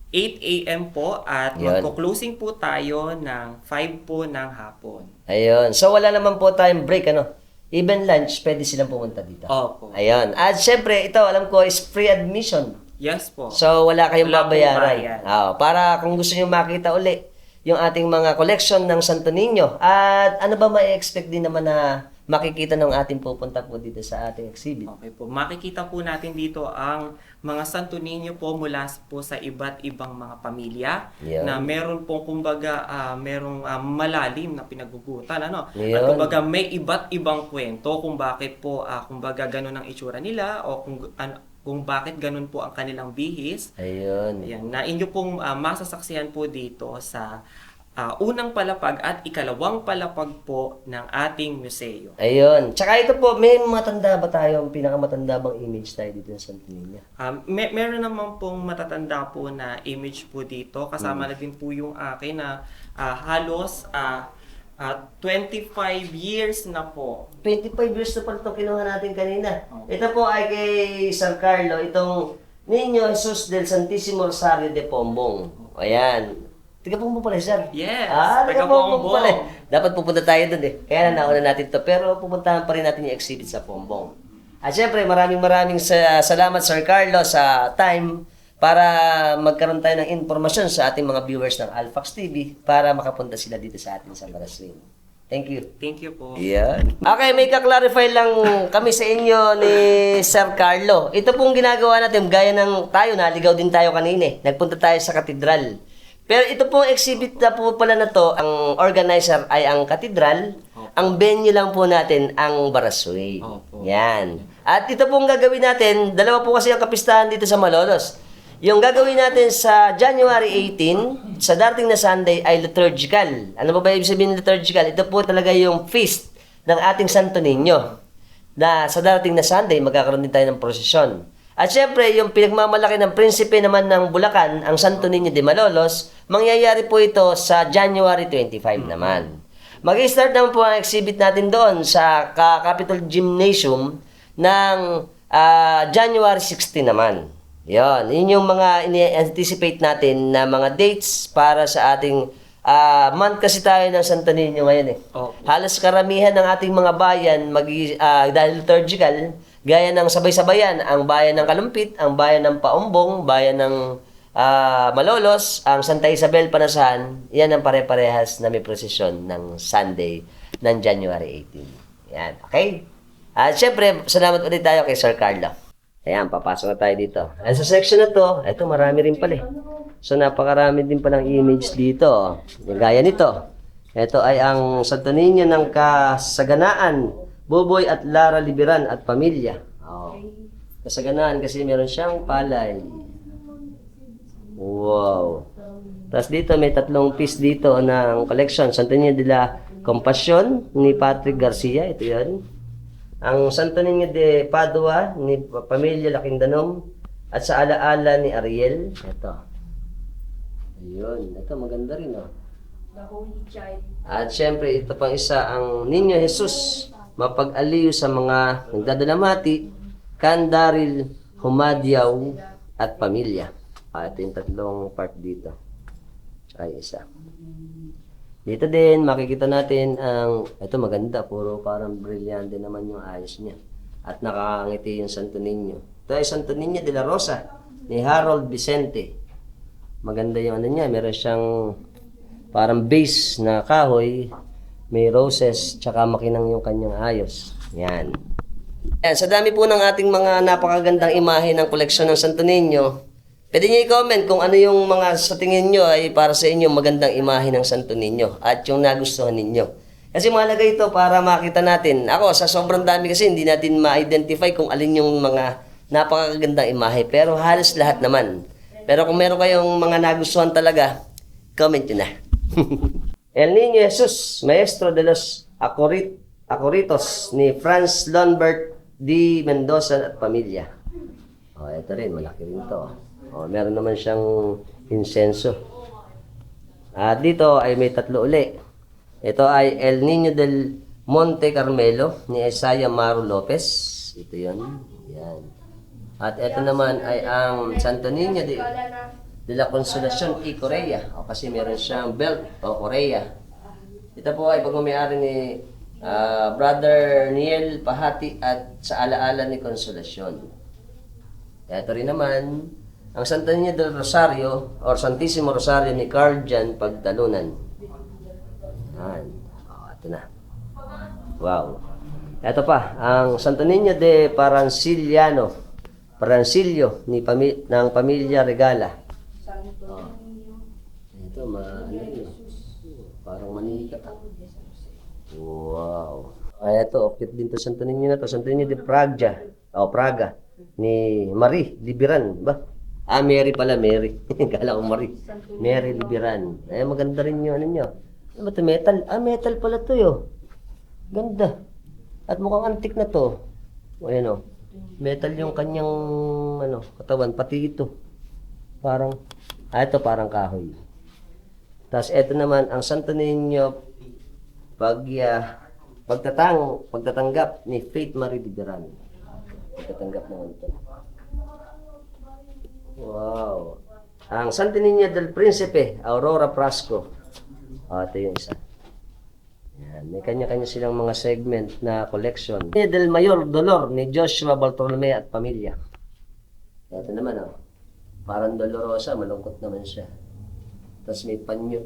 8 a.m. po at Yun. magko-closing po tayo ng 5 po ng hapon. Ayun. So wala naman po tayong break, ano? Even lunch, pwede silang pumunta dito. Opo. Ayun. At syempre, ito, alam ko, is free admission. Yes po. So wala kayong Wala pong babayaran. bayad. Para kung gusto nyo makita uli yung ating mga collection ng Santo Niño. At ano ba ma-expect din naman na makikita ng ating pupunta po dito sa ating exhibit? Okay po. Makikita po natin dito ang mga Santo Niño po mula po sa iba't ibang mga pamilya Yan. na meron pong kumbaga merong malalim na pinagugutan, ano? At Yan. kumbaga may iba't ibang kwento kung bakit po kumbaga ganun ang itsura nila o kung bakit ganun po ang kanilang bihis. Ayun. Ayan, na inyo pong masasaksihan po dito sa unang palapag at ikalawang palapag po ng ating museo. Ayun. Tsaka ito po, may matanda ba tayo? Pinakamatanda bang image tayo dito sa Santo Niño? Meron naman pong matatanda po na image po dito. Kasama na din po yung akin na halos 25 years na po. 25 years na pala itong kinuha natin kanina. Ito po ay kay Sir Carlo, itong Niño Jesus del Santissimo Rosario de Pombong. Ayan. Tiga Pombong pala, sir. Yes, Tiga taga Pombong Pombong. pala. Dapat pupunta tayo doon eh. Kaya na nauna natin to. Pero pupuntahan pa rin natin yung exhibit sa Pombong. At syempre, maraming salamat, Sir Carlo, sa time para magkaroon tayo ng informasyon sa ating mga viewers ng Alphax TV para makapunta sila dito sa atin sa Baraswing. Thank you. Thank you po. Yan. Okay, may kaklarify lang kami sa inyo ni Sir Carlo. Ito pong ginagawa natin, gaya ng tayo, naligaw din tayo kanina eh. Nagpunta tayo sa katedral. Pero ito pong exhibit na po pala na to, ang organizer ay ang katedral. Ang venue lang po natin, ang Baraswing. Opo. Yan. At ito pong gagawin natin, dalawa po kasi ang kapistahan dito sa Malolos. Yung gagawin natin sa January 18, sa darating na Sunday ay liturgical. Ano ba ibig sabihin ng liturgical? Ito po talaga yung feast ng ating Santo Niño. Na sa darating na Sunday, magkakaroon din tayo ng prosesyon. At syempre, yung pinagmamalaki ng prinsipe naman ng Bulacan, ang Santo Niño de Malolos, mangyayari po ito sa January 25 naman. Mag-start naman po ang exhibit natin doon sa Capitol Gymnasium ng January 16 naman. Yun yung mga ini-anticipate natin na mga dates para sa ating month kasi tayo ng Santo Niño ngayon eh. Opo. Halos karamihan ng ating mga bayan dahil liturgical, gaya ng sabay-sabayan, ang bayan ng Kalumpit, ang bayan ng Paumbong, bayan ng Malolos, ang Santa Isabel Panasan, yan ang pare-parehas na may prosesyon ng Sunday ng January 18. Yan, okay? At syempre, salamat ulit tayo kay Sir Carlo. Ayan, papasok na tayo dito. At sa section na to, eto marami rin pala eh. So napakarami din palang image dito. Gaya nito. Ito ay ang Santo Niño ng Kasaganaan, Buboy at Lara Liberan at pamilya. Oh. Kasaganaan kasi meron siyang palay. Wow. Tapos dito may 3 piece dito ng collection. Santo Niño de la Compassion ni Patrick Garcia. Ito yan. Ang Santo Niño de Padua ni Pamilya Lakindanom at sa alaala ni Ariel. Ito. Ayun. Ito maganda rin oh. At syempre ito pang isa ang Niño Jesus mapag-aliw sa mga nagdadalamati, Kandaril, Humadyaw at pamilya. Ito yung 3 part dito. Ay isa. Dito din, makikita natin ang, ito maganda, puro parang brilyante naman yung ayos niya. At nakakangiti yung Santo Niño. Ito ay Santo Niño de la Rosa, ni Harold Vicente. Maganda yung ano niya, meron siyang parang base na kahoy, may roses, tsaka makinang yung kanyang ayos. Yan. Yan, sa dami po ng ating mga napakagandang imahe ng koleksyon ng Santo Niño, pwede niyo i-comment kung ano yung mga sa tingin nyo ay para sa inyo magandang imahe ng Santo Niño at yung nagustuhan ninyo. Kasi mahalaga ito para makita natin. Ako, sa sobrang dami kasi hindi natin ma-identify kung alin yung mga napakagandang imahe. Pero halos lahat naman. Pero kung meron kayong mga nagustuhan talaga, comment nyo na. El Niño Jesus, Maestro de los Acoritos ni Franz Lombert D. Mendoza at pamilya. Oh, ito rin, malaki rin to. Oh, meron naman siyang insenso. At dito ay may 3 uli. Ito ay El Niño del Monte Carmelo ni Isaiah Maru Lopez. Ito yun. Yan. At ito naman ay ang Santo Niño de la Consolacion y Korea. O, kasi meron siyang belt o Korea. Ito po ay pagmamayari ni Brother Niel Pahati at sa alaala ni Consolacion. Ito rin naman ang Santo Niño del Rosario or Santissimo Rosario ni Carl Jan Pagtalunan. Yan. Oh, ito na. Wow. Ito pa, ang Santo Niño de Parancilio ni ng pamilya Regala. Oh. Ito, parang manika. Wow. Ay, ito, cute din to Santo Niño na to. Santo Niño de Praga ni Marie Liberan ba? Mary pala, Mary. Kala ko Marie. Mary Liberan. Ay, maganda rin yung ano nyo. Ano ba ito? Metal? Metal pala to yo. Ganda. At mukhang antik na to. O, ayan o. Metal yung kanyang katawan. Pati ito. Parang, ito parang kahoy. Tapos, ito naman, ang Santo Niño pagtatanggap ni Faith Marie Liberan. Pagtatanggap naman ito. Wow. Ang Santa Niña del Príncipe, Aurora Prasco. Ito yung isa. Yan, may kanya-kanya silang mga segment na collection. Niña del Mayor Dolor ni Joshua Bartolome at pamilya. Ito naman, parang Dolorosa, malungkot naman siya. Tapos may panyo.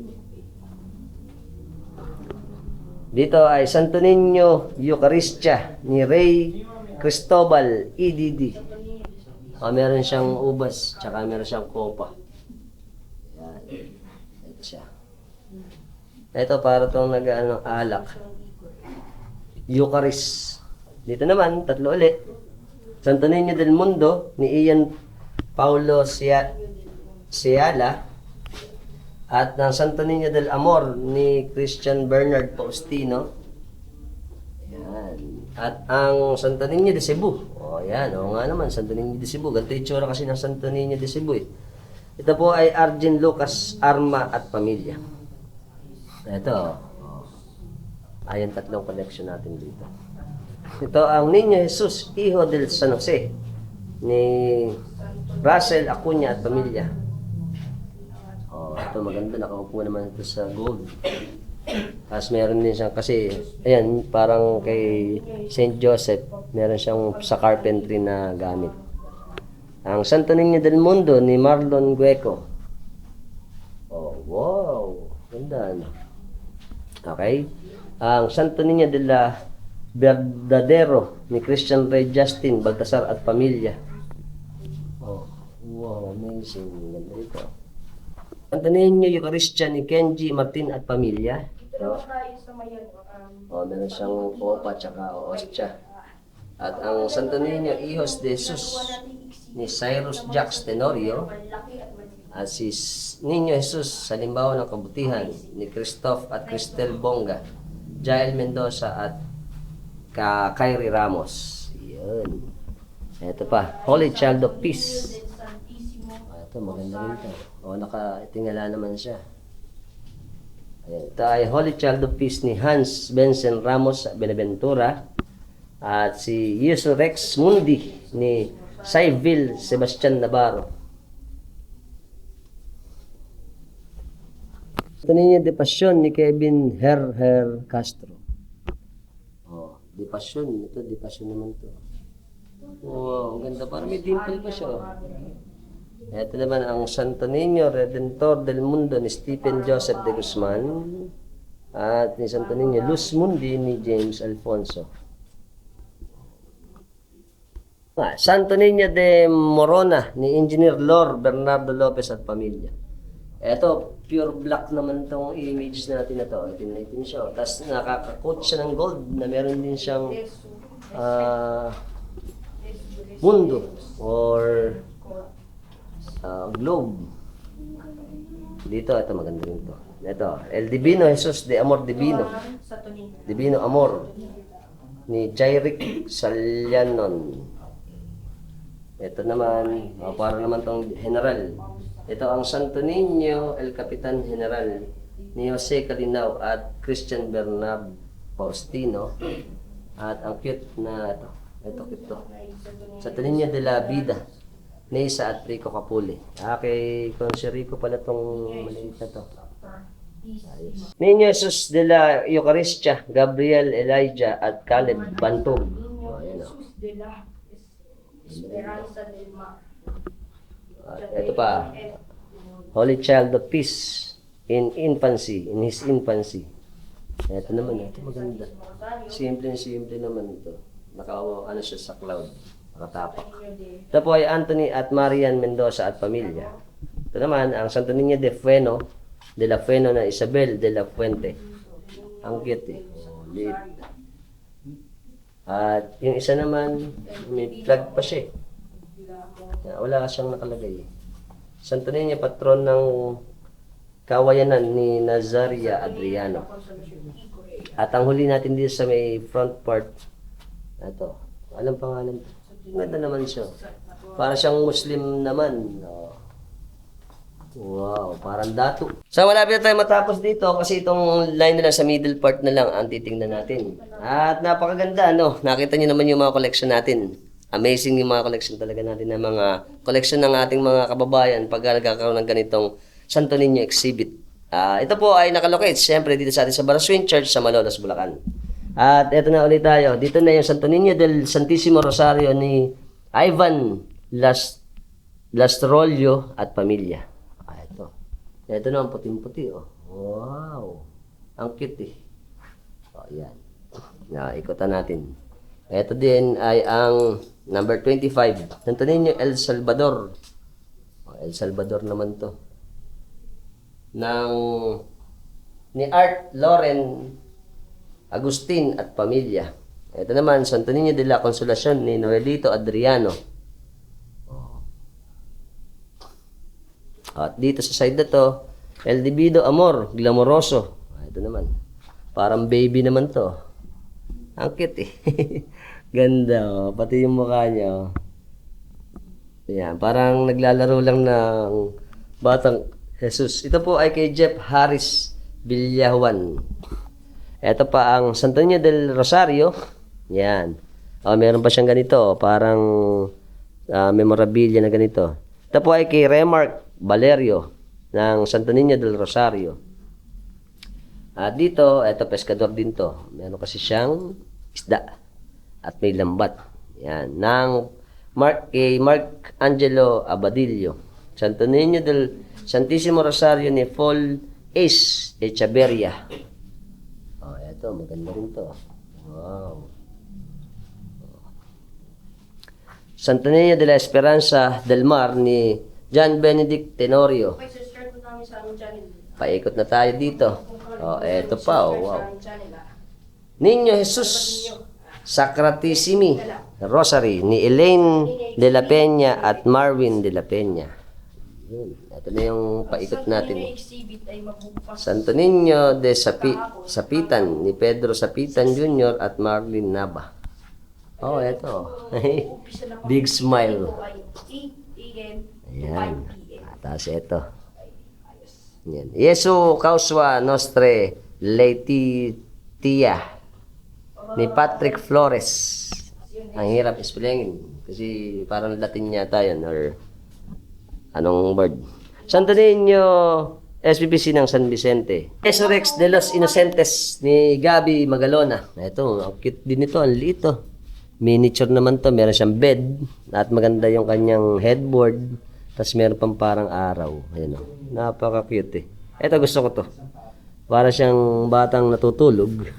Dito ay Santo Niño Eucharistia ni Rey Cristobal, EDD. Meron siyang ubas, tsaka meron siyang kopa. Yan. Ito siya. Ito para itong alak. Eucharist. Dito naman, tatlo ulit. Santo Niño del Mundo ni Ian Paulo Ciala. At ng Santo Niño del Amor ni Christian Bernard Faustino. Yan. At ang Santo Niño de Cebu. Yan. Oo nga naman, Santo Niño de Cebu. Ganito yung tsura kasi ng Santo Niño de Cebu eh. Ito po ay Arjen Lucas Arma at pamilya. Ito. Ayan, tatlong collection natin dito. Ito ang Niño Jesus, Hijo del San Jose ni Russell Acuña at pamilya. Ito maganda, nakaupo naman ito sa gold. Tapos meron din siyang, kasi, ayan, parang kay St. Joseph, meron siyang sa carpentry na gamit. Ang Santo Niño del Mundo ni Marlon Gueco. Wow. Ganda, ano? Okay. Ang Santo Niño de la Verdadero ni Christian Ray Justin Baltasar at pamilya. Wow, amazing. Ganda ito. Santo Niño Eucharistia ni Kenji Martin at pamilya. Meron siyang kopa tsaka ostya. At ang Santo Niño Hijos de Jesus ni Cyrus Jacques Tenorio. At si Niño Jesus sa limbawa ng kabutihan ni Christoph at Cristel Bonga, Jael Mendoza at Kyrie Ramos. Yun. Ito pa, Holy Child of Peace. Ito, maganda rin ito. Nakatingala naman siya. Ayan. Ito ay Holy Child of Peace ni Hans Benson Ramos Benaventura. At si Jesus Rex Mundi ni Saiville Sebastian Navarro. Ito niya De Passion ni Kevin Herher Castro. De Passion. Ito, De Passion naman ito. Wow, ang ganda. Parang may dimple pa siya. Ito naman ang Santo Niño Redentor del Mundo ni Stephen Joseph de Guzman. At ni Santo Niño Luz Mundi ni James Alfonso. Santo Niño de Morona ni Engineer Lord Bernardo Lopez at pamilya. Ito, pure black naman itong image natin na ito. Itin siya. Tapos nakaka-coat siya ng gold na meron din siyang mundo or globe. Dito, ito maganda rin ito. Ito, El Divino Jesus de Amor Divino. Divino Amor ni Jairic Salyanon. Ito naman, para naman itong general. Ito ang Santo Niño, El Capitan General ni Jose Calinaw at Christian Bernard Faustino. At ang cute na ito. Santo Niño de la Vida ni Isa at Rico Capuli. Kay Consi Rico pala itong maliit na ito. Ayos. Niño Jesus de la Eucharistia, Gabriel Elijah at Caleb Bantog. Ayan o. Ito pa, Holy Child of Peace in his infancy. Ito naman, ito maganda. Simple naman ito. Ano siya sa cloud, nakatapak. Ito po ay Anthony at Marian Mendoza at pamilya. Ito naman, ang Santo Niño de la Fueno na Isabel de la Fuente. Ang cute eh. Liit. At yung isa naman, may flag pa siya. Wala siyang nakalagay. Santo Niño, patron ng kawayanan ni Nazaria Adriano. At ang huli natin dito sa may front part, ito, alam pangalan. Ganda naman siya. Para siyang Muslim naman. Wow, parang dato. So malapit na tayo matapos dito kasi itong line nila sa middle part na lang ang titingnan natin. At napakaganda, no? Nakita niyo naman yung mga collection natin. Amazing yung mga collection talaga natin ng mga collection ng ating mga kababayan pag nagkakaroon ng ganitong Santo Niño exhibit. Ito po ay nakalocate siyempre dito sa atin sa Baraswing Church sa Malolos, Bulacan. At ito na ulit tayo. Dito na yung Santo Niño del Santissimo Rosario ni Ivan Lastrolio at pamilya. Ito. Ito na ang puting-puti. Oh. Wow. Ang cute eh. Yan. Ikutan natin. Ito din ay ang number 25. Santo Niño El Salvador. El Salvador naman to. Ni Art Loren Agustin at pamilya. Ito naman, Santo Niño de la Consolacion ni Noelito Adriano. At dito sa side na to, El Divido Amor, Glamoroso. Ito naman. Parang baby naman to. Ang cute eh. Ganda oh. Pati yung mukha niya oh. Yan, parang naglalaro lang ng batang Jesus. Ito po ay kay Jeff Harris Villajuan. Ito pa ang Santo Niño del Rosario. Yan. Meron pa siyang ganito. Parang memorabilia na ganito. Ito po ay kay Remark Valerio ng Santo Niño del Rosario. At dito, ito pescador din to. Meron kasi siyang isda. At may lambat. Yan. Kay Mark Angelo Abadillo. Santo Niño del Santissimo Rosario ni Paul Ace Echeverria. Ito, maganda rin to. Wow. Santo Niño de la Esperanza del Mar ni John Benedict Tenorio. Paikot na tayo dito. Ito pa. Wow. Niño Jesus Sacratissimi Rosary ni Elaine de la Peña at Marvin de la Peña. Ito na yung paikot natin. Santo Niño de Sapitan ni Pedro Sapitan Jr. at Marlene Nava. Ito. Big smile. Ayan. Tapos ito. Ayan. Yesu Causua Nostre Laetitia ni Patrick Flores. Ang hirap ispellingin. Kasi parang Latin yata yun or anong word. Santo Niño SPPC ng San Vicente. Resurrex de los Inocentes ni Gabi Magalona. Ito, ang cute din ito. Ang liito. Miniature naman to. Meron siyang bed. At maganda yung kanyang headboard. Tapos meron pang parang araw. Ayan o. Napaka-cute eh. Ito, gusto ko to. Para siyang batang natutulog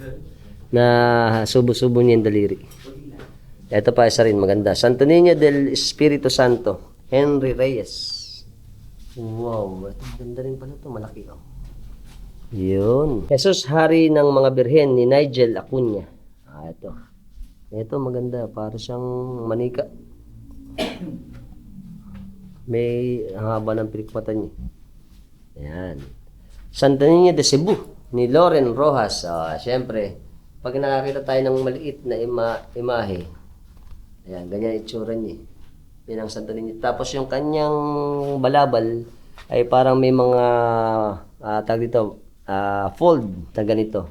na subo-subo niya yung daliri. Ito pa isa rin maganda. Santo Niño del Espiritu Santo. Henry Reyes. Wow, ito ganda rin pala ito. Malaki oh. Yun. Jesus Hari ng mga Birhen ni Nigel Acuña. Ito. Ito maganda. Para siyang manika. May haba ng pilikmata niya. Ayan. Santo Niño de Cebu ni Loren Rojas. Siyempre, pag nakakita tayo ng maliit na imahe, ayan, ganyan itsura niya. Yan ang Santo Niño. Tapos yung kanyang balabal ay parang may mga tag dito, fold na ganito.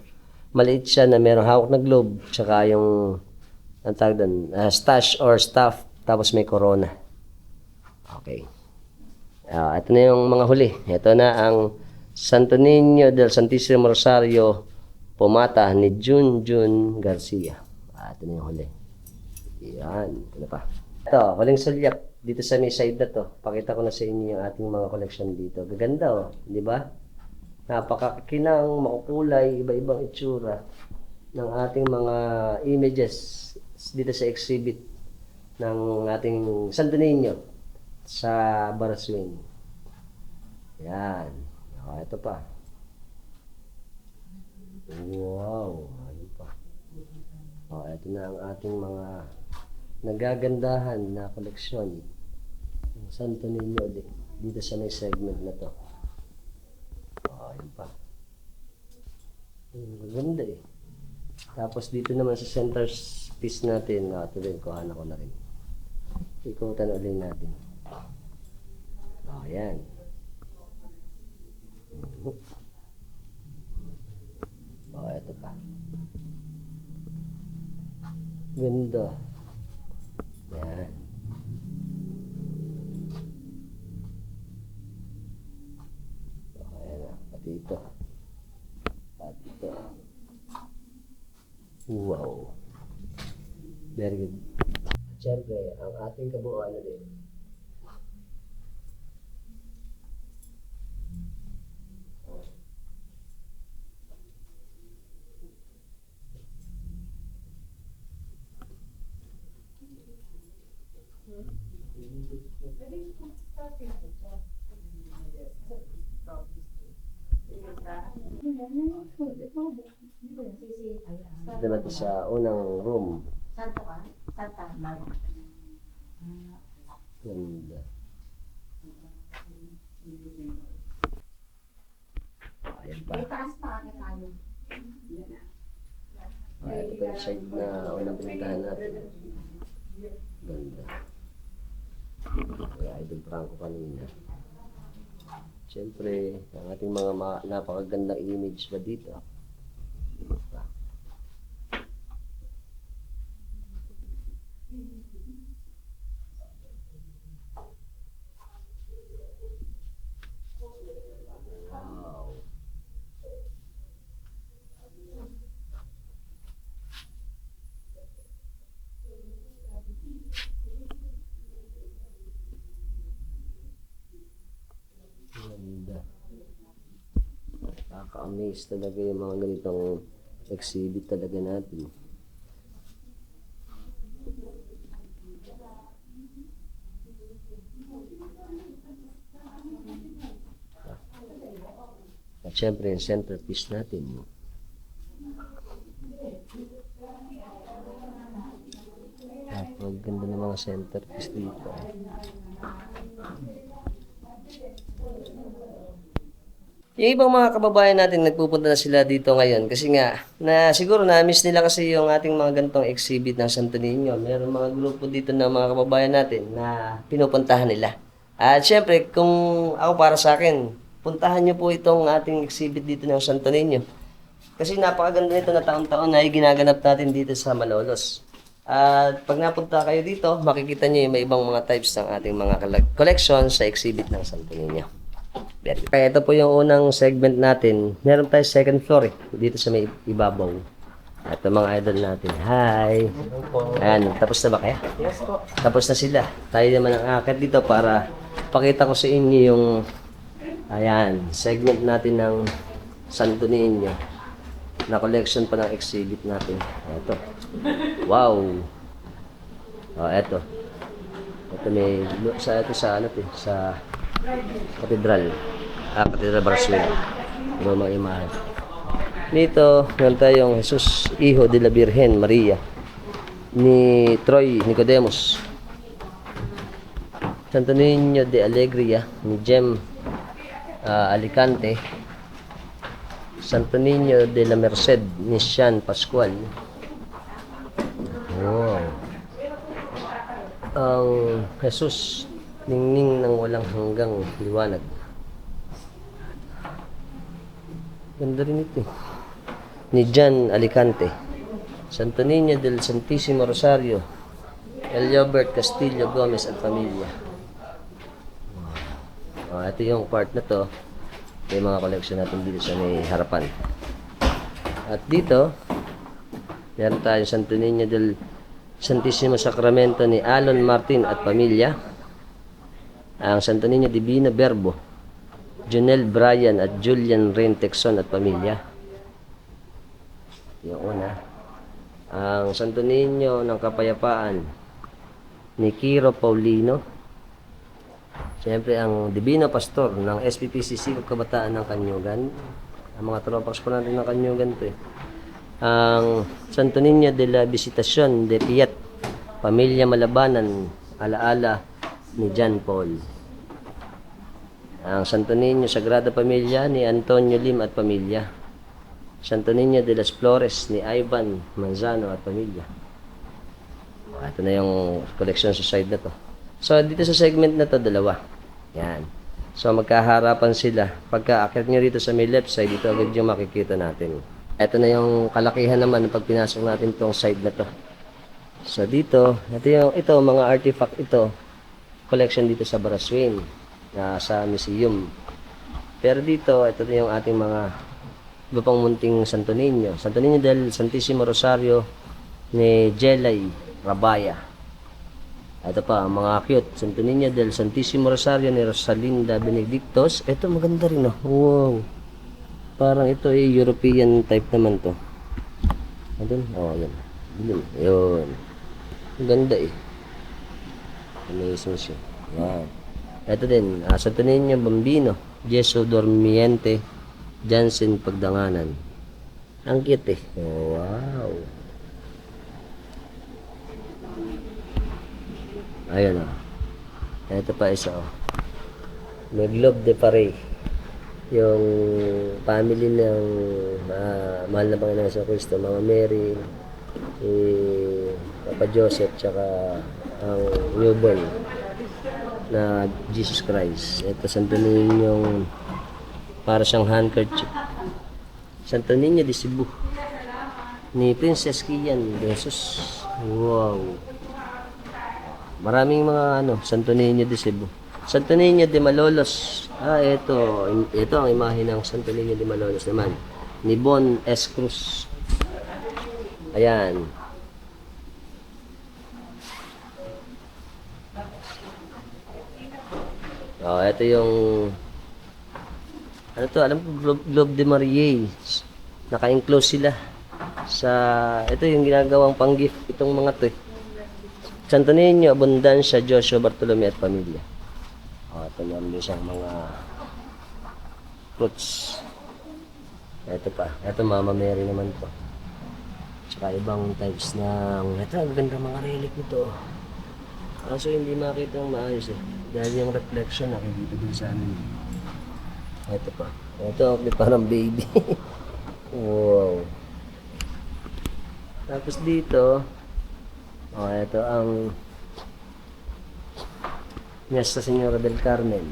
Maliit siya na merong hawak na globe, tsaka yung ang tag doon, stash or staff, tapos may corona. Okay. Ito na yung mga huli. Ito na ang Santo Niño del Santissimo Rosario Pomata ni Junjun Garcia. Ito na yung huli. Yan. Ito na pa. Ito, huling sulyak dito sa may side na to. Pakita ko na sa inyo yung ating mga collection dito. Gaganda oh, di ba? Napakakinang, makukulay, iba-ibang itsura ng ating mga images dito sa exhibit ng ating Santo Niño sa Baraswing. Yan. Ito pa. Wow. Ano pa? Ito na ang ating mga nagagandahan na koleksyon ng Santo Niño dito sa may segment na to. Yun pa. Maganda eh. Tapos dito naman sa center piece natin, ito din, kuhanan ko na rin. Ikutan ulit natin. Ayan. Ito pa. Ganda. Yan. dito. At ito. Wow. Very good. At syempre, ang ating kabuuan na din. Diba ito sa unang room? Ganda. Ayan pa. Ito pa yung side na unang pinuntahan natin. Ganda. Kaya Idol Franco kanina. Siyempre, ang ating mga napakagandang image ba dito. Wow. Ganda. Nakaka-amaze talaga yung mga ganitong exhibit talaga natin. At syempre yung centerpiece natin. Napakaganda ng mga centerpiece dito. Yung ibang mga kababayan natin nagpupunta na sila dito ngayon kasi nga na siguro na-miss nila kasi yung ating mga ganitong exhibit ng Santo Niño. Meron mga grupo dito ng mga kababayan natin na pinupuntahan nila. At syempre, kung ako para sa akin, puntahan nyo po itong ating exhibit dito ng Santo Niño. Kasi napakaganda nito na taon-taon na ginaganap natin dito sa Malolos. At pag napunta kayo dito, makikita nyo yung may ibang mga types ng ating mga collection sa exhibit ng Santo Niño. Kaya ito po yung unang segment natin. Meron tayo second floor dito sa may ibabaw. Ito mga idol natin. Hi! Ayan, tapos na ba kaya? Yes po. Tapos na sila. Tayo naman ang akit dito para pakita ko sa inyo yung ayan, segment natin ng Santo Niño na collection pa ng exhibit natin. Ito. Wow! Ito. Ito may sa Katedral. Katedral Baraswin. Yung mga imahe. Dito, meron tayong Jesus, Hijo de la Virgen Maria ni Troy Nicodemus. Santo Niño de Alegria ni Jem Alicante. Santo Niño de la Merced ni Sean Pascual. Wow. Ang Jesus ningning ng walang hanggang liwanag. Ganda rin ito. Ni John Alicante. Santo Niño del Santísimo Rosario. Eliobert Castillo Gomez at pamilya. Ito yung part na to. May mga collection natin dito sa may harapan. At dito, meron tayong Santo Niño del Santísimo Sacramento ni Alon Martin at pamilya. Ang Santo Niño Divino Verbo, Jonel Bryan at Julian Rain Texon at pamilya. Yung una. Ang Santo Niño ng Kapayapaan ni Kiro Paulino. Siyempre ang Divino Pastor ng SPPCC Kabataan ng Kanyugan. Ang mga tropax po natin ng Kanyugan to. Ang Santo Niño de la Visitación de Piat, Pamilya Malabanan, alaala ni John Paul. Ang Santo Niño Sagrada Pamilya ni Antonio Lim at pamilya. Santo Niño de las Flores ni Ivan Manzano at pamilya. Ito na yung collection sa side na to. So dito sa segment na to, dalawa. Yan. So magkaharapan sila. Pagka akit nyo rito sa may left side, dito agad yung makikita natin. Ito na yung kalakihan naman pag pinasok natin tong side na to. So dito, ito mga artifact ito. Collection dito sa Baraswin, sa museum. Pero dito, ito na yung ating mga iba pang munting Santo Niño. Santo Niño del Santissimo Rosario ni Jelay Rabaya. Ito pa, ang mga cute. Santo Niño del Santissimo Rosario ni Rosalinda Benedictos. Ito maganda rin, oh. Wow. Parang ito ay European type naman to. Andun? Oh, yan. Yun. Ang ganda eh. Amazing siya. Yan. Ito din, Santo Niño Bambino, Jesu Dormiente, Jansen Pagdanganan. Ang cute eh. Oh, wow. Ayun oh. Ito pa isa oh. May Globe de Paris. Yung family ng mahal na Panginoon sa Kristo, Mama Mary, Papa Joseph, tsaka ang newborn na Jesus Christ. Ito, Santo Niño, para siyang handkerchief. Santo Niño de Cebu, ni Princess Kian de Jesus. Wow. Maraming mga Santo Niño de Cebu. Santo Niño de Malolos. Ito ang imahe ng Santo Niño de Malolos naman. Ni Bon S. Cruz. Ayan. Oh, ito yung alam ko Globe de Marie. Naka-enclose sila sa ito yung ginagawang pang-gift itong mga to. Santo Niño, Abundancia, Joshua, Bartolome at pamilya. Oh, ito naman siyang mga fruits. Ito pa. Ito Mama Mary naman po. Tsaka ibang types ng ito, ang ganda mga relic nito. Kaso hindi makita ng maayos eh. Dahil yung reflection nakikita din sa amin. Ito pa. Ito, parang baby. Wow. Tapos dito, ito ang Nuestra Señora del Carmen.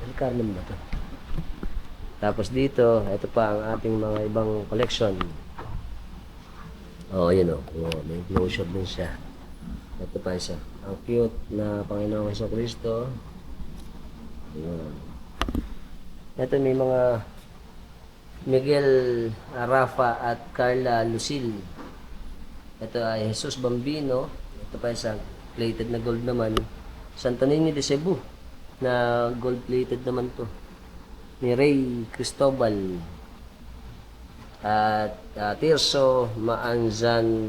Del Carmen ba ito? Tapos dito, ito pa ang ating mga ibang collection. Yun may closure din siya. Ito pa isa. Ang cute na Panginoong Jesucristo. Ayan. Ito may mga Miguel Rafa at Carla Lucille. Ito ay Jesus Bambino. Ito pa isang plated na gold naman. Santo Niño de Cebu na gold plated naman to. Ni Ray Cristobal at Tirso Maanzanaros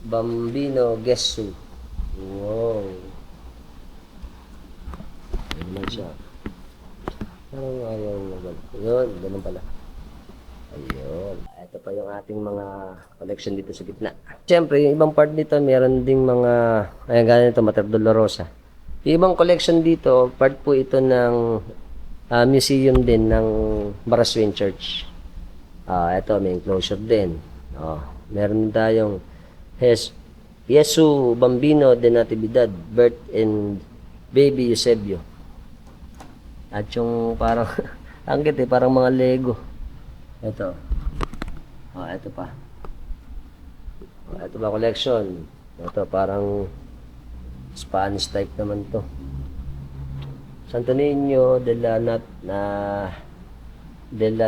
Bambino Gesu. Wow. Ano naman siya? Parang ayaw naman. Yun, ganun pala. Ayun. Ito pa yung ating mga collection dito sa gitna. Siyempre, yung ibang part dito, meron ding mga, ayan ganito, Mater Dolorosa. Yung ibang collection dito, part po ito ng museum din ng Baraswin Church. Ito, may enclosure din. Meron tayong Jesu Bambino de Natividad, Birth and Baby Eusebio. At yung parang, ang cute parang mga Lego. Ito. Ito pa. Ito pa collection. Ito parang Spanish type naman to. Santo Niño de la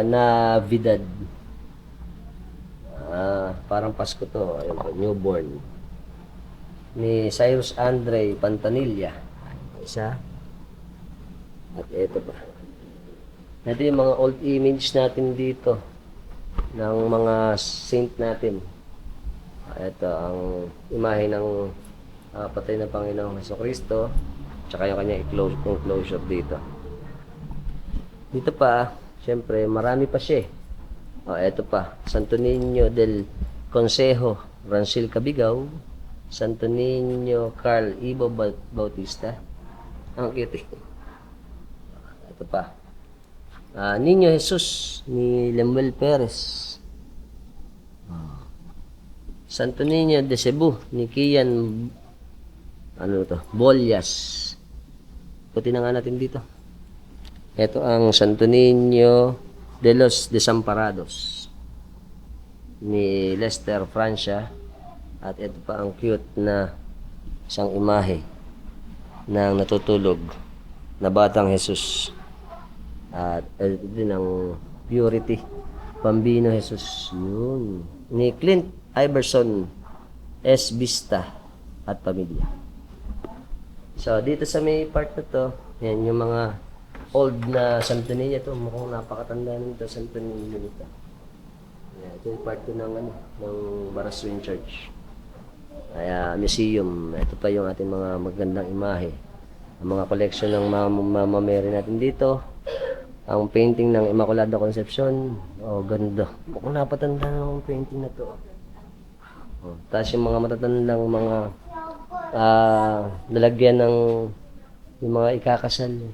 Navidad. Parang Pasko to. Ayun po, newborn. Ni Cyrus Andre Pantanilla. Isa. At ito pa. Ito yung mga old image natin dito ng mga saint natin. Ito ang imahe ng patay na Panginoong Jesucristo, tsaka yung kanyang enclosure dito. Dito pa, syempre marami pa siya. Ito pa, Santo Niño del Consejo Rancil Cabigao, Santo Niño Carl Ibo Bautista. Ang cute eh. Ito pa. Niño Jesus ni Lemuel Perez. Santo Niño de Cebu ni Kian Bolyas. Puti na nga natin dito. Ito ang Santo Niño de los Desamparados ni Lester Francia. At ito pa ang cute na isang imahe ng natutulog na batang Jesus. At ito din ang Purity Bambino Jesus. Yun. Ni Clint Iverson S. Vista at pamilya. So, dito sa may part na to, yan yung mga old na Santo Niño to. Mukhang napakatanda nito, Santo Niño nito. Yan, ito yung part to ng, ng Baraswing Church. Kaya, museum. Ito pa yung ating mga magandang imahe. Ang mga collection ng Mama Mary natin dito. Ang painting ng Immaculada Concepcion. Oh, ganda. Mukhang napatanda ng painting na to. Oh, tapos yung mga matatandang mga nalagyan ng yung mga ikakasal.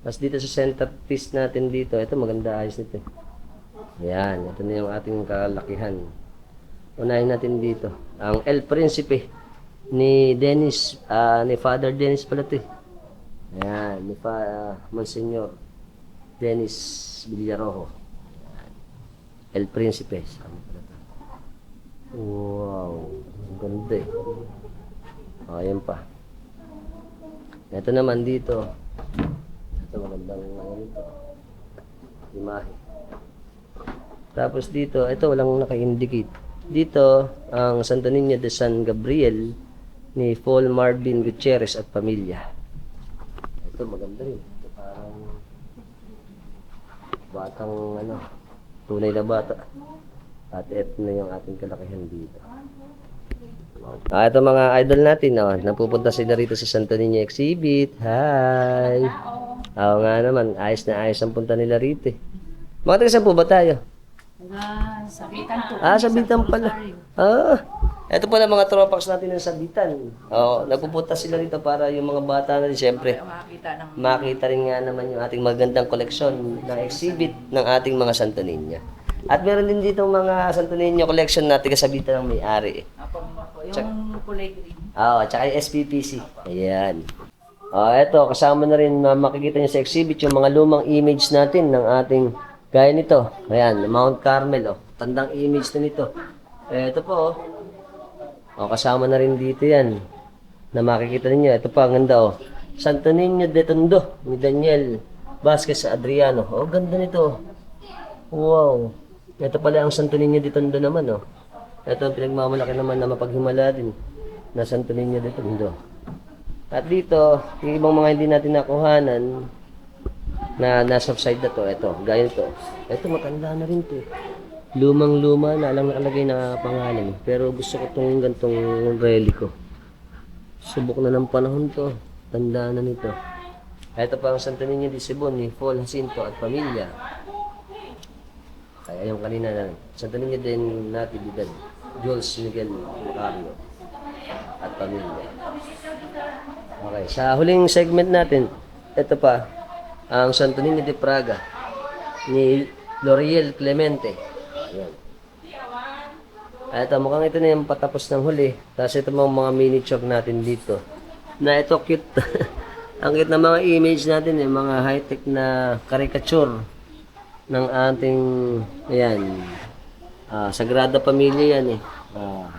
Tapos dito sa centerpiece natin dito, ito maganda ayos nito. Ayan, ito na yung ating kalakihan. Unahin natin dito. Ang El Principe ni Dennis, ni Father Dennis pala ito. Ayan, ni Monsignor Dennis Villarojo. El Principe. Wow, ang ganda eh. O, ayan pa. Ito naman dito. Ito magandang ito. Imahe. Tapos dito, ito walang naka-indicate. Dito, ang Santo Niño de San Gabriel ni Paul Marvin Gutierrez at pamilya. Ito maganda rin. Ito parang batang tunay na bata. At ito na yung ating kalakihan dito. Ito mga idol natin, napupunta sila rito sa Santo Niño Exhibit. Hi! Oo nga naman, ayos na ayos ang punta nila rito. Mga taga saan po ba tayo? Sabitan po. Sabitan pala. Ito pala mga tropax natin ng Sabitan. Nagpupunta sila rito para yung mga bata natin, siyempre, makita rin nga naman yung ating magandang koleksyon ng exhibit ng ating mga Santo Niño. At meron din dito mga Santo Niño collection na tiga-Sabitan ang may-ari. Yung kulay green. Tsaka yung SPPC. Ayan. Ito, kasama na rin na makikita niyo sa exhibit yung mga lumang image natin ng ating gaya nito. Ayan, Mount Carmel. Tandang image na nito. Ito po. Kasama na rin dito yan. Na makikita niyo. Ito pa, ang ganda. Santo Niño de Tondo ni Daniel Vasquez Adriano. Ganda nito. Wow. Ito pala ang Santo Niño de Tondo naman. Ito ang pinagmamalaki naman na mapaghimala din na Santo Niño de Tondo. At dito, yung ibang mga hindi natin nakuhanan na nasa side na to, ito, gaya nito. Ito, matanda na rin to. Lumang-luma na, alam nakalagay na pangalan. Pero gusto ko itong gantong reliko. Subok na ng panahon to. Tanda na nito. Ito pa ang Santo Niño de Sibon ni Paul Jacinto at pamilya. Kaya yung kanina na, Santo Niño din Natividad, Jules Miguel Macario at pamilya. Okay, sa huling segment natin, ito pa, ang Santo Niño de Praga ni L'Oriel Clemente. Ayan. Ito, mukhang ito na yung patapos ng huli. Tapos ito mga miniature natin dito. Na ito cute. Ang cute na mga image natin, mga high-tech na caricature ng ating, ayan, Sagrada Pamilya yan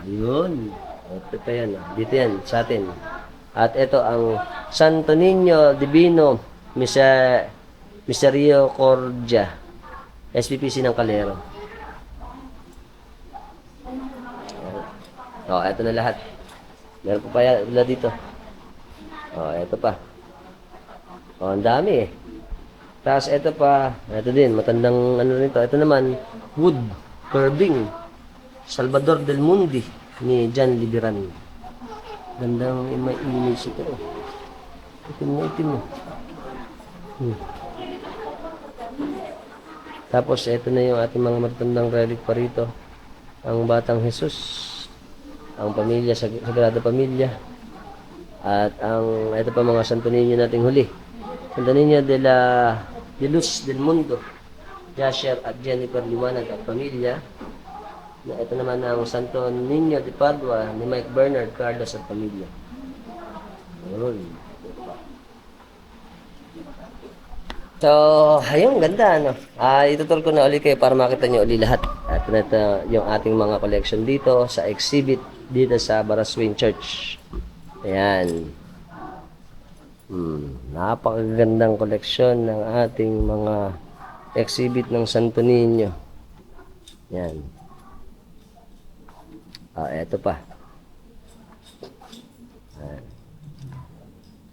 yun. Ito pa yan. Dito yan, sa atin. At ito ang Santo Niño Divino Miserio Cordia, SPPC ng Calero. Ito na lahat. Meron pa pala dito. Ito pa. Ang dami Tapos ito pa, ito din, matandang nito. Ito naman, wood carving. Salvador del Mundi ni John Liberan. Gandang image ito. Itim mo. Tapos ito na yung ating mga matatandang relic pa rito. Ang Batang Jesus. Ang pamilya, Sagrada Pamilya. At ito pa mga Santo Niño nating huli. Santo Niño de Luz del Mundo, Jasher at Jennifer Liwanag at pamilya. Ito naman ang Santo Niño de Padua ni Mike Bernard Carlos at pamilya. So, ayun, ganda, ituturo ko na uli kayo para makita nyo uli lahat. At ito yung ating mga collection dito sa exhibit dito sa Baraswing Church. Ayan. Napakagandang koleksyon ng ating mga exhibit ng Santo Niño. Yan. Eto pa.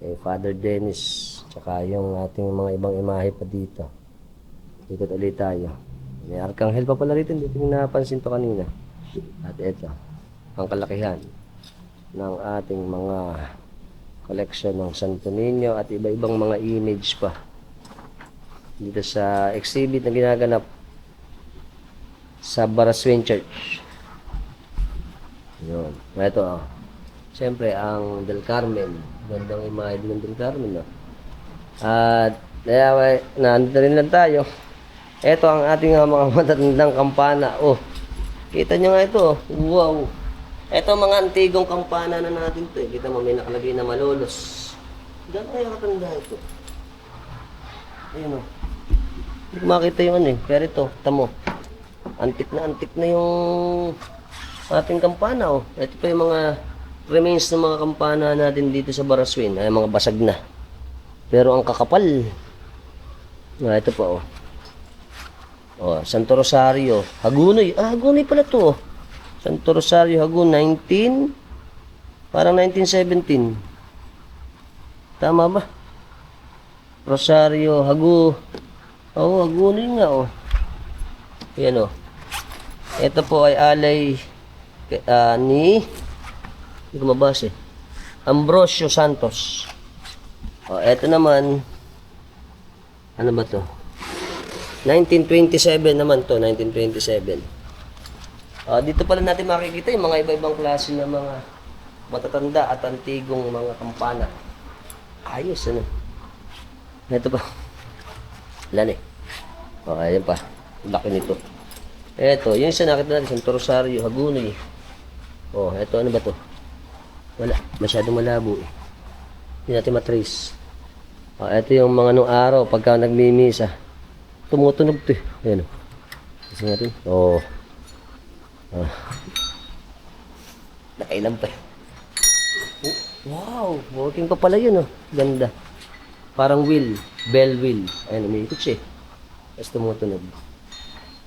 Kay Father Dennis, tsaka yung ating mga ibang imahe pa dito. Ikot ulit tayo. May Arkanghel pa pala rito, hindi ko napansin to kanina. At ito, ang kalakihan ng ating mga collection ng Santo Niño at iba-ibang mga image pa. Dito sa exhibit na ginaganap sa Baraswain Church. Yun. Ito, siyempre, ang Del Carmen. Gandang imahe din ng Del Carmen, no? At, nandito rin lang tayo. Ito ang ating mga matatandang kampana. Oh, kita nyo nga ito. Wow. Ito mga antigong kampana na natin to. Kita mo, may nakalagay na Malolos. Ganda yung katanda ito. Ayun, oh. Hindi ko makita yung ano eh. Pero ito, tamo. Antik na yung ating kampana, oh. Ito pa yung mga remains ng mga kampana natin dito sa Baraswain. Ay, mga basag na. Pero ang kakapal. Ito pa, oh. Santo Rosario, Hagunoy. Hagunoy pala to, oh. Santo Rosario, Hagun, parang 1917. Tama ba? Rosario, Hagunoy nga, oh. Yan, oh. Ito po ay alay ni hindi ko mabasa eh. Ambrosio Santos. Ito naman, ano ba to? 1927 naman to, 1927. Dito pala natin makikita yung mga iba-ibang klase ng mga matatanda at antigong mga kampana. Ayos, ano? Ito pa. Ilan eh? Ayan pa. Laki nito. Ito, yung isa nakita natin, Santo Rosario, Hagunoy. Ito, ano ba to? Wala, masyadong malabo eh. Hindi natin matrace. Ito yung mga nung araw, pagka nagmimisa. Tumutunog to eh. Ayan o. Kasi natin. Nakailan pa eh. Wow, working pa pala yun oh. Ganda. Parang wheel, bell wheel. Ayan, umiikot siya eh. Tapos tumutunog.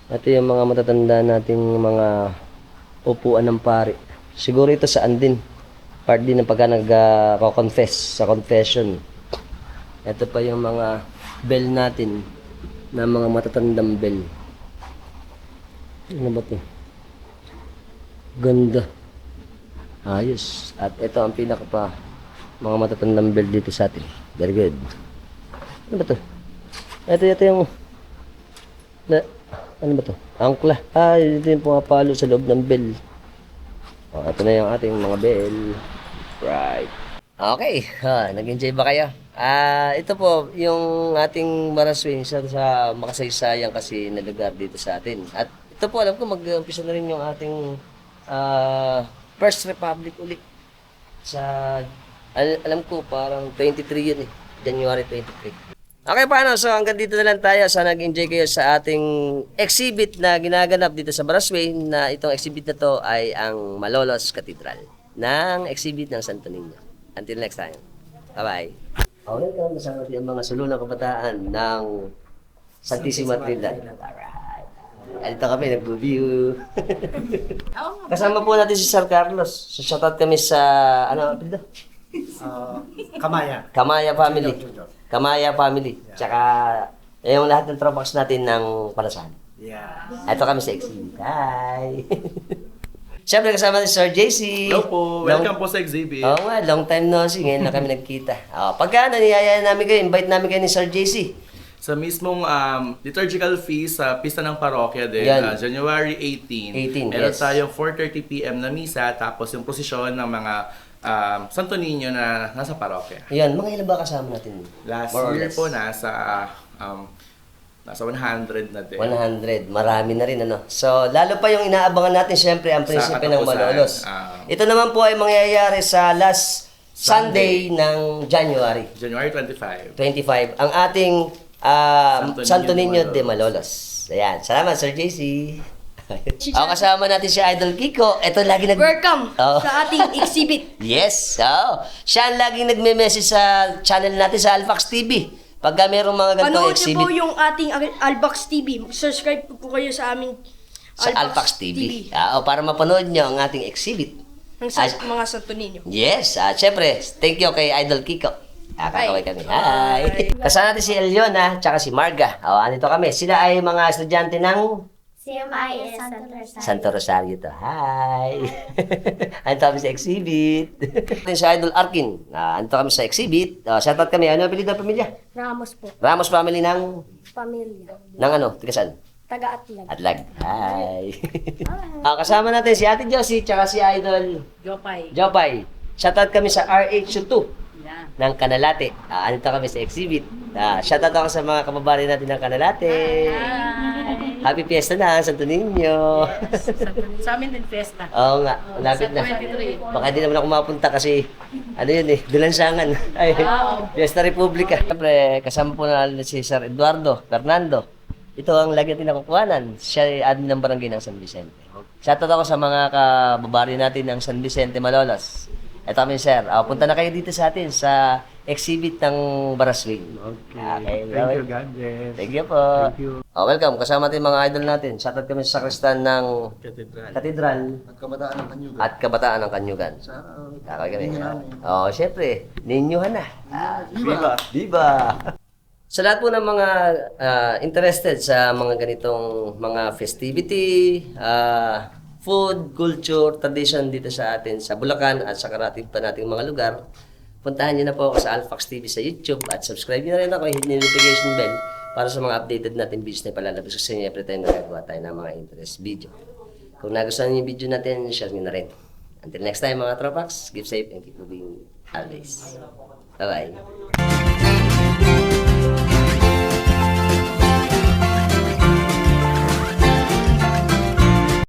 Ito yung mga matatanda nating mga upuan ng pari. Siguro ito saan din. Part din ng pagka nag-confess sa confession. Ito pa yung mga bell natin na mga matatandang bell. Ano ba ito? Ganda. Ayos. At ito ang pinaka pa mga matatandang bell dito sa atin. Very good. Ano ba ito? Ito yung ano ba ito? Angkla. Ito yung pumapalo sa loob ng bell. Ito na yung ating mga bell. Right. Okay. Nag-enjoy ba kayo? Ito po, yung ating Baraswain sa makasaysayang kasi na lugar dito sa atin. At ito po, alam ko, mag-umpisa na rin yung ating First Republic ulit. Alam ko, parang 23 yun eh. January 23. Okay, paano? So, hanggang dito na lang tayo. Sana nag-enjoy kayo sa ating exhibit na ginaganap dito sa Baraswain, na itong exhibit na to ay ang Malolos Cathedral ng exhibit ng Santo Niño. Until next time. Bye-bye. Welcome sa ating mga sulunang kabataan ng Santissima Trinidad. Alright. Alito kami, nag-review. Kasama po natin si Sir Carlos. So, shoutout kami sa, ano apelyido? Kamaya family. Kamaya family. Tsaka, yung lahat ng tropax natin ng Palasan. Yeah. Ito kami sa exhibit. Hi! Siyempre kasama si Sir JC. Hello po. Welcome po sa exhibit. Oo nga, long time no see. Ngayon na kami nagkita. Pagka niyayaya namin kayo, invite namin kayo ni Sir JC. Sa mismong liturgical feast sa pista ng parokya din, January 18. Meron tayong 4:30 PM na misa, tapos yung prosesyon ng mga Santo Niño na nasa parokya. Yan, mga ilan ba kasama natin? Last year po nasa 100 na din. 100. Marami na rin, ano? So, lalo pa yung inaabangan natin, syempre, ang prinsipe ng Malolos. Ito naman po ay mangyayari sa last Sunday ng January. January 25. Ang ating Santo Niño de Malolos. Ayan. Salamat, Sir JC. Kasama natin si Idol Kiko. Ito lagi Welcome Oh. sa ating exhibit. Yes, siya ang laging nagme-message sa channel natin sa Alfax TV. Pagka merong mga ganito Panood niyo po exhibit yung ating Albax TV. Subscribe po kayo sa aming sa Alfax TV. Para mapanood nyo ang ating exhibit. Ng mga Santo Niño. Yes, syempre, thank you kay Idol Kiko. Kakaway kami. Hi! Kasama natin si Eliona, tsaka si Marga. Andito kami. Sila ay mga estudyante ng CMIS Santo Rosario. Santo Rosario to. Hi! Andito kami sa exhibit. Si Idol Arkin. Andito kami sa exhibit. Shoutout kami. Ano ang apelido ng pamilya? Ramos po. Ramos family ng... Pamilya. Ng ano? Tiga saan? Taga-Atlag. Atlag. Hi! Kasama natin si Ate Josie, tsaka si Idol Jopay. Shoutout kami sa RH2 ng Canalate. Andito kami sa exhibit. Shoutout ako sa mga kababayan natin ng Canalate. Happy Fiesta na, Santo Niño. Sa amin din fiesta. Oo nga, malapit na. 23. Baka hindi naman ako mapunta kasi ano yun Dulansangan. Ay, Fiesta Republica. Siyempre, kasama po na si Sir Eduardo Fernando. Ito ang lagi natin nakukuhanan. Siya ay admin ng barangay ng San Vicente. Shoutout ako sa mga kababayan natin ng San Vicente, Malolos. Ito kami, sir. Punta na kayo dito sa atin sa exhibit ng Baraswing. Okay. Thank you, God bless. Thank you po. Thank you. Welcome. Kasama natin mga idol natin. Shoutout kami sa sakristan ng Katedral At kabataan ng Kanyugan. at Kabataan ng Kanyugan. Kakay kami. Syempre, ninyuhan na. Viva! Viva! Sa lahat po ng mga interested sa mga ganitong mga festivity, food, culture, tradition dito sa atin sa Bulacan at sa karating pa nating mga lugar, puntahan niyo na po ako sa Alfax TV sa YouTube at subscribe niyo na rin ako, hit notification bell para sa mga updated natin videos na palalabas kasi every time nagagawa tayo ng mga interest video. Kung nagustuhan niyo yung video natin, share niyo na rin. Until next time mga tropax, keep safe and keep moving always. Bye-bye.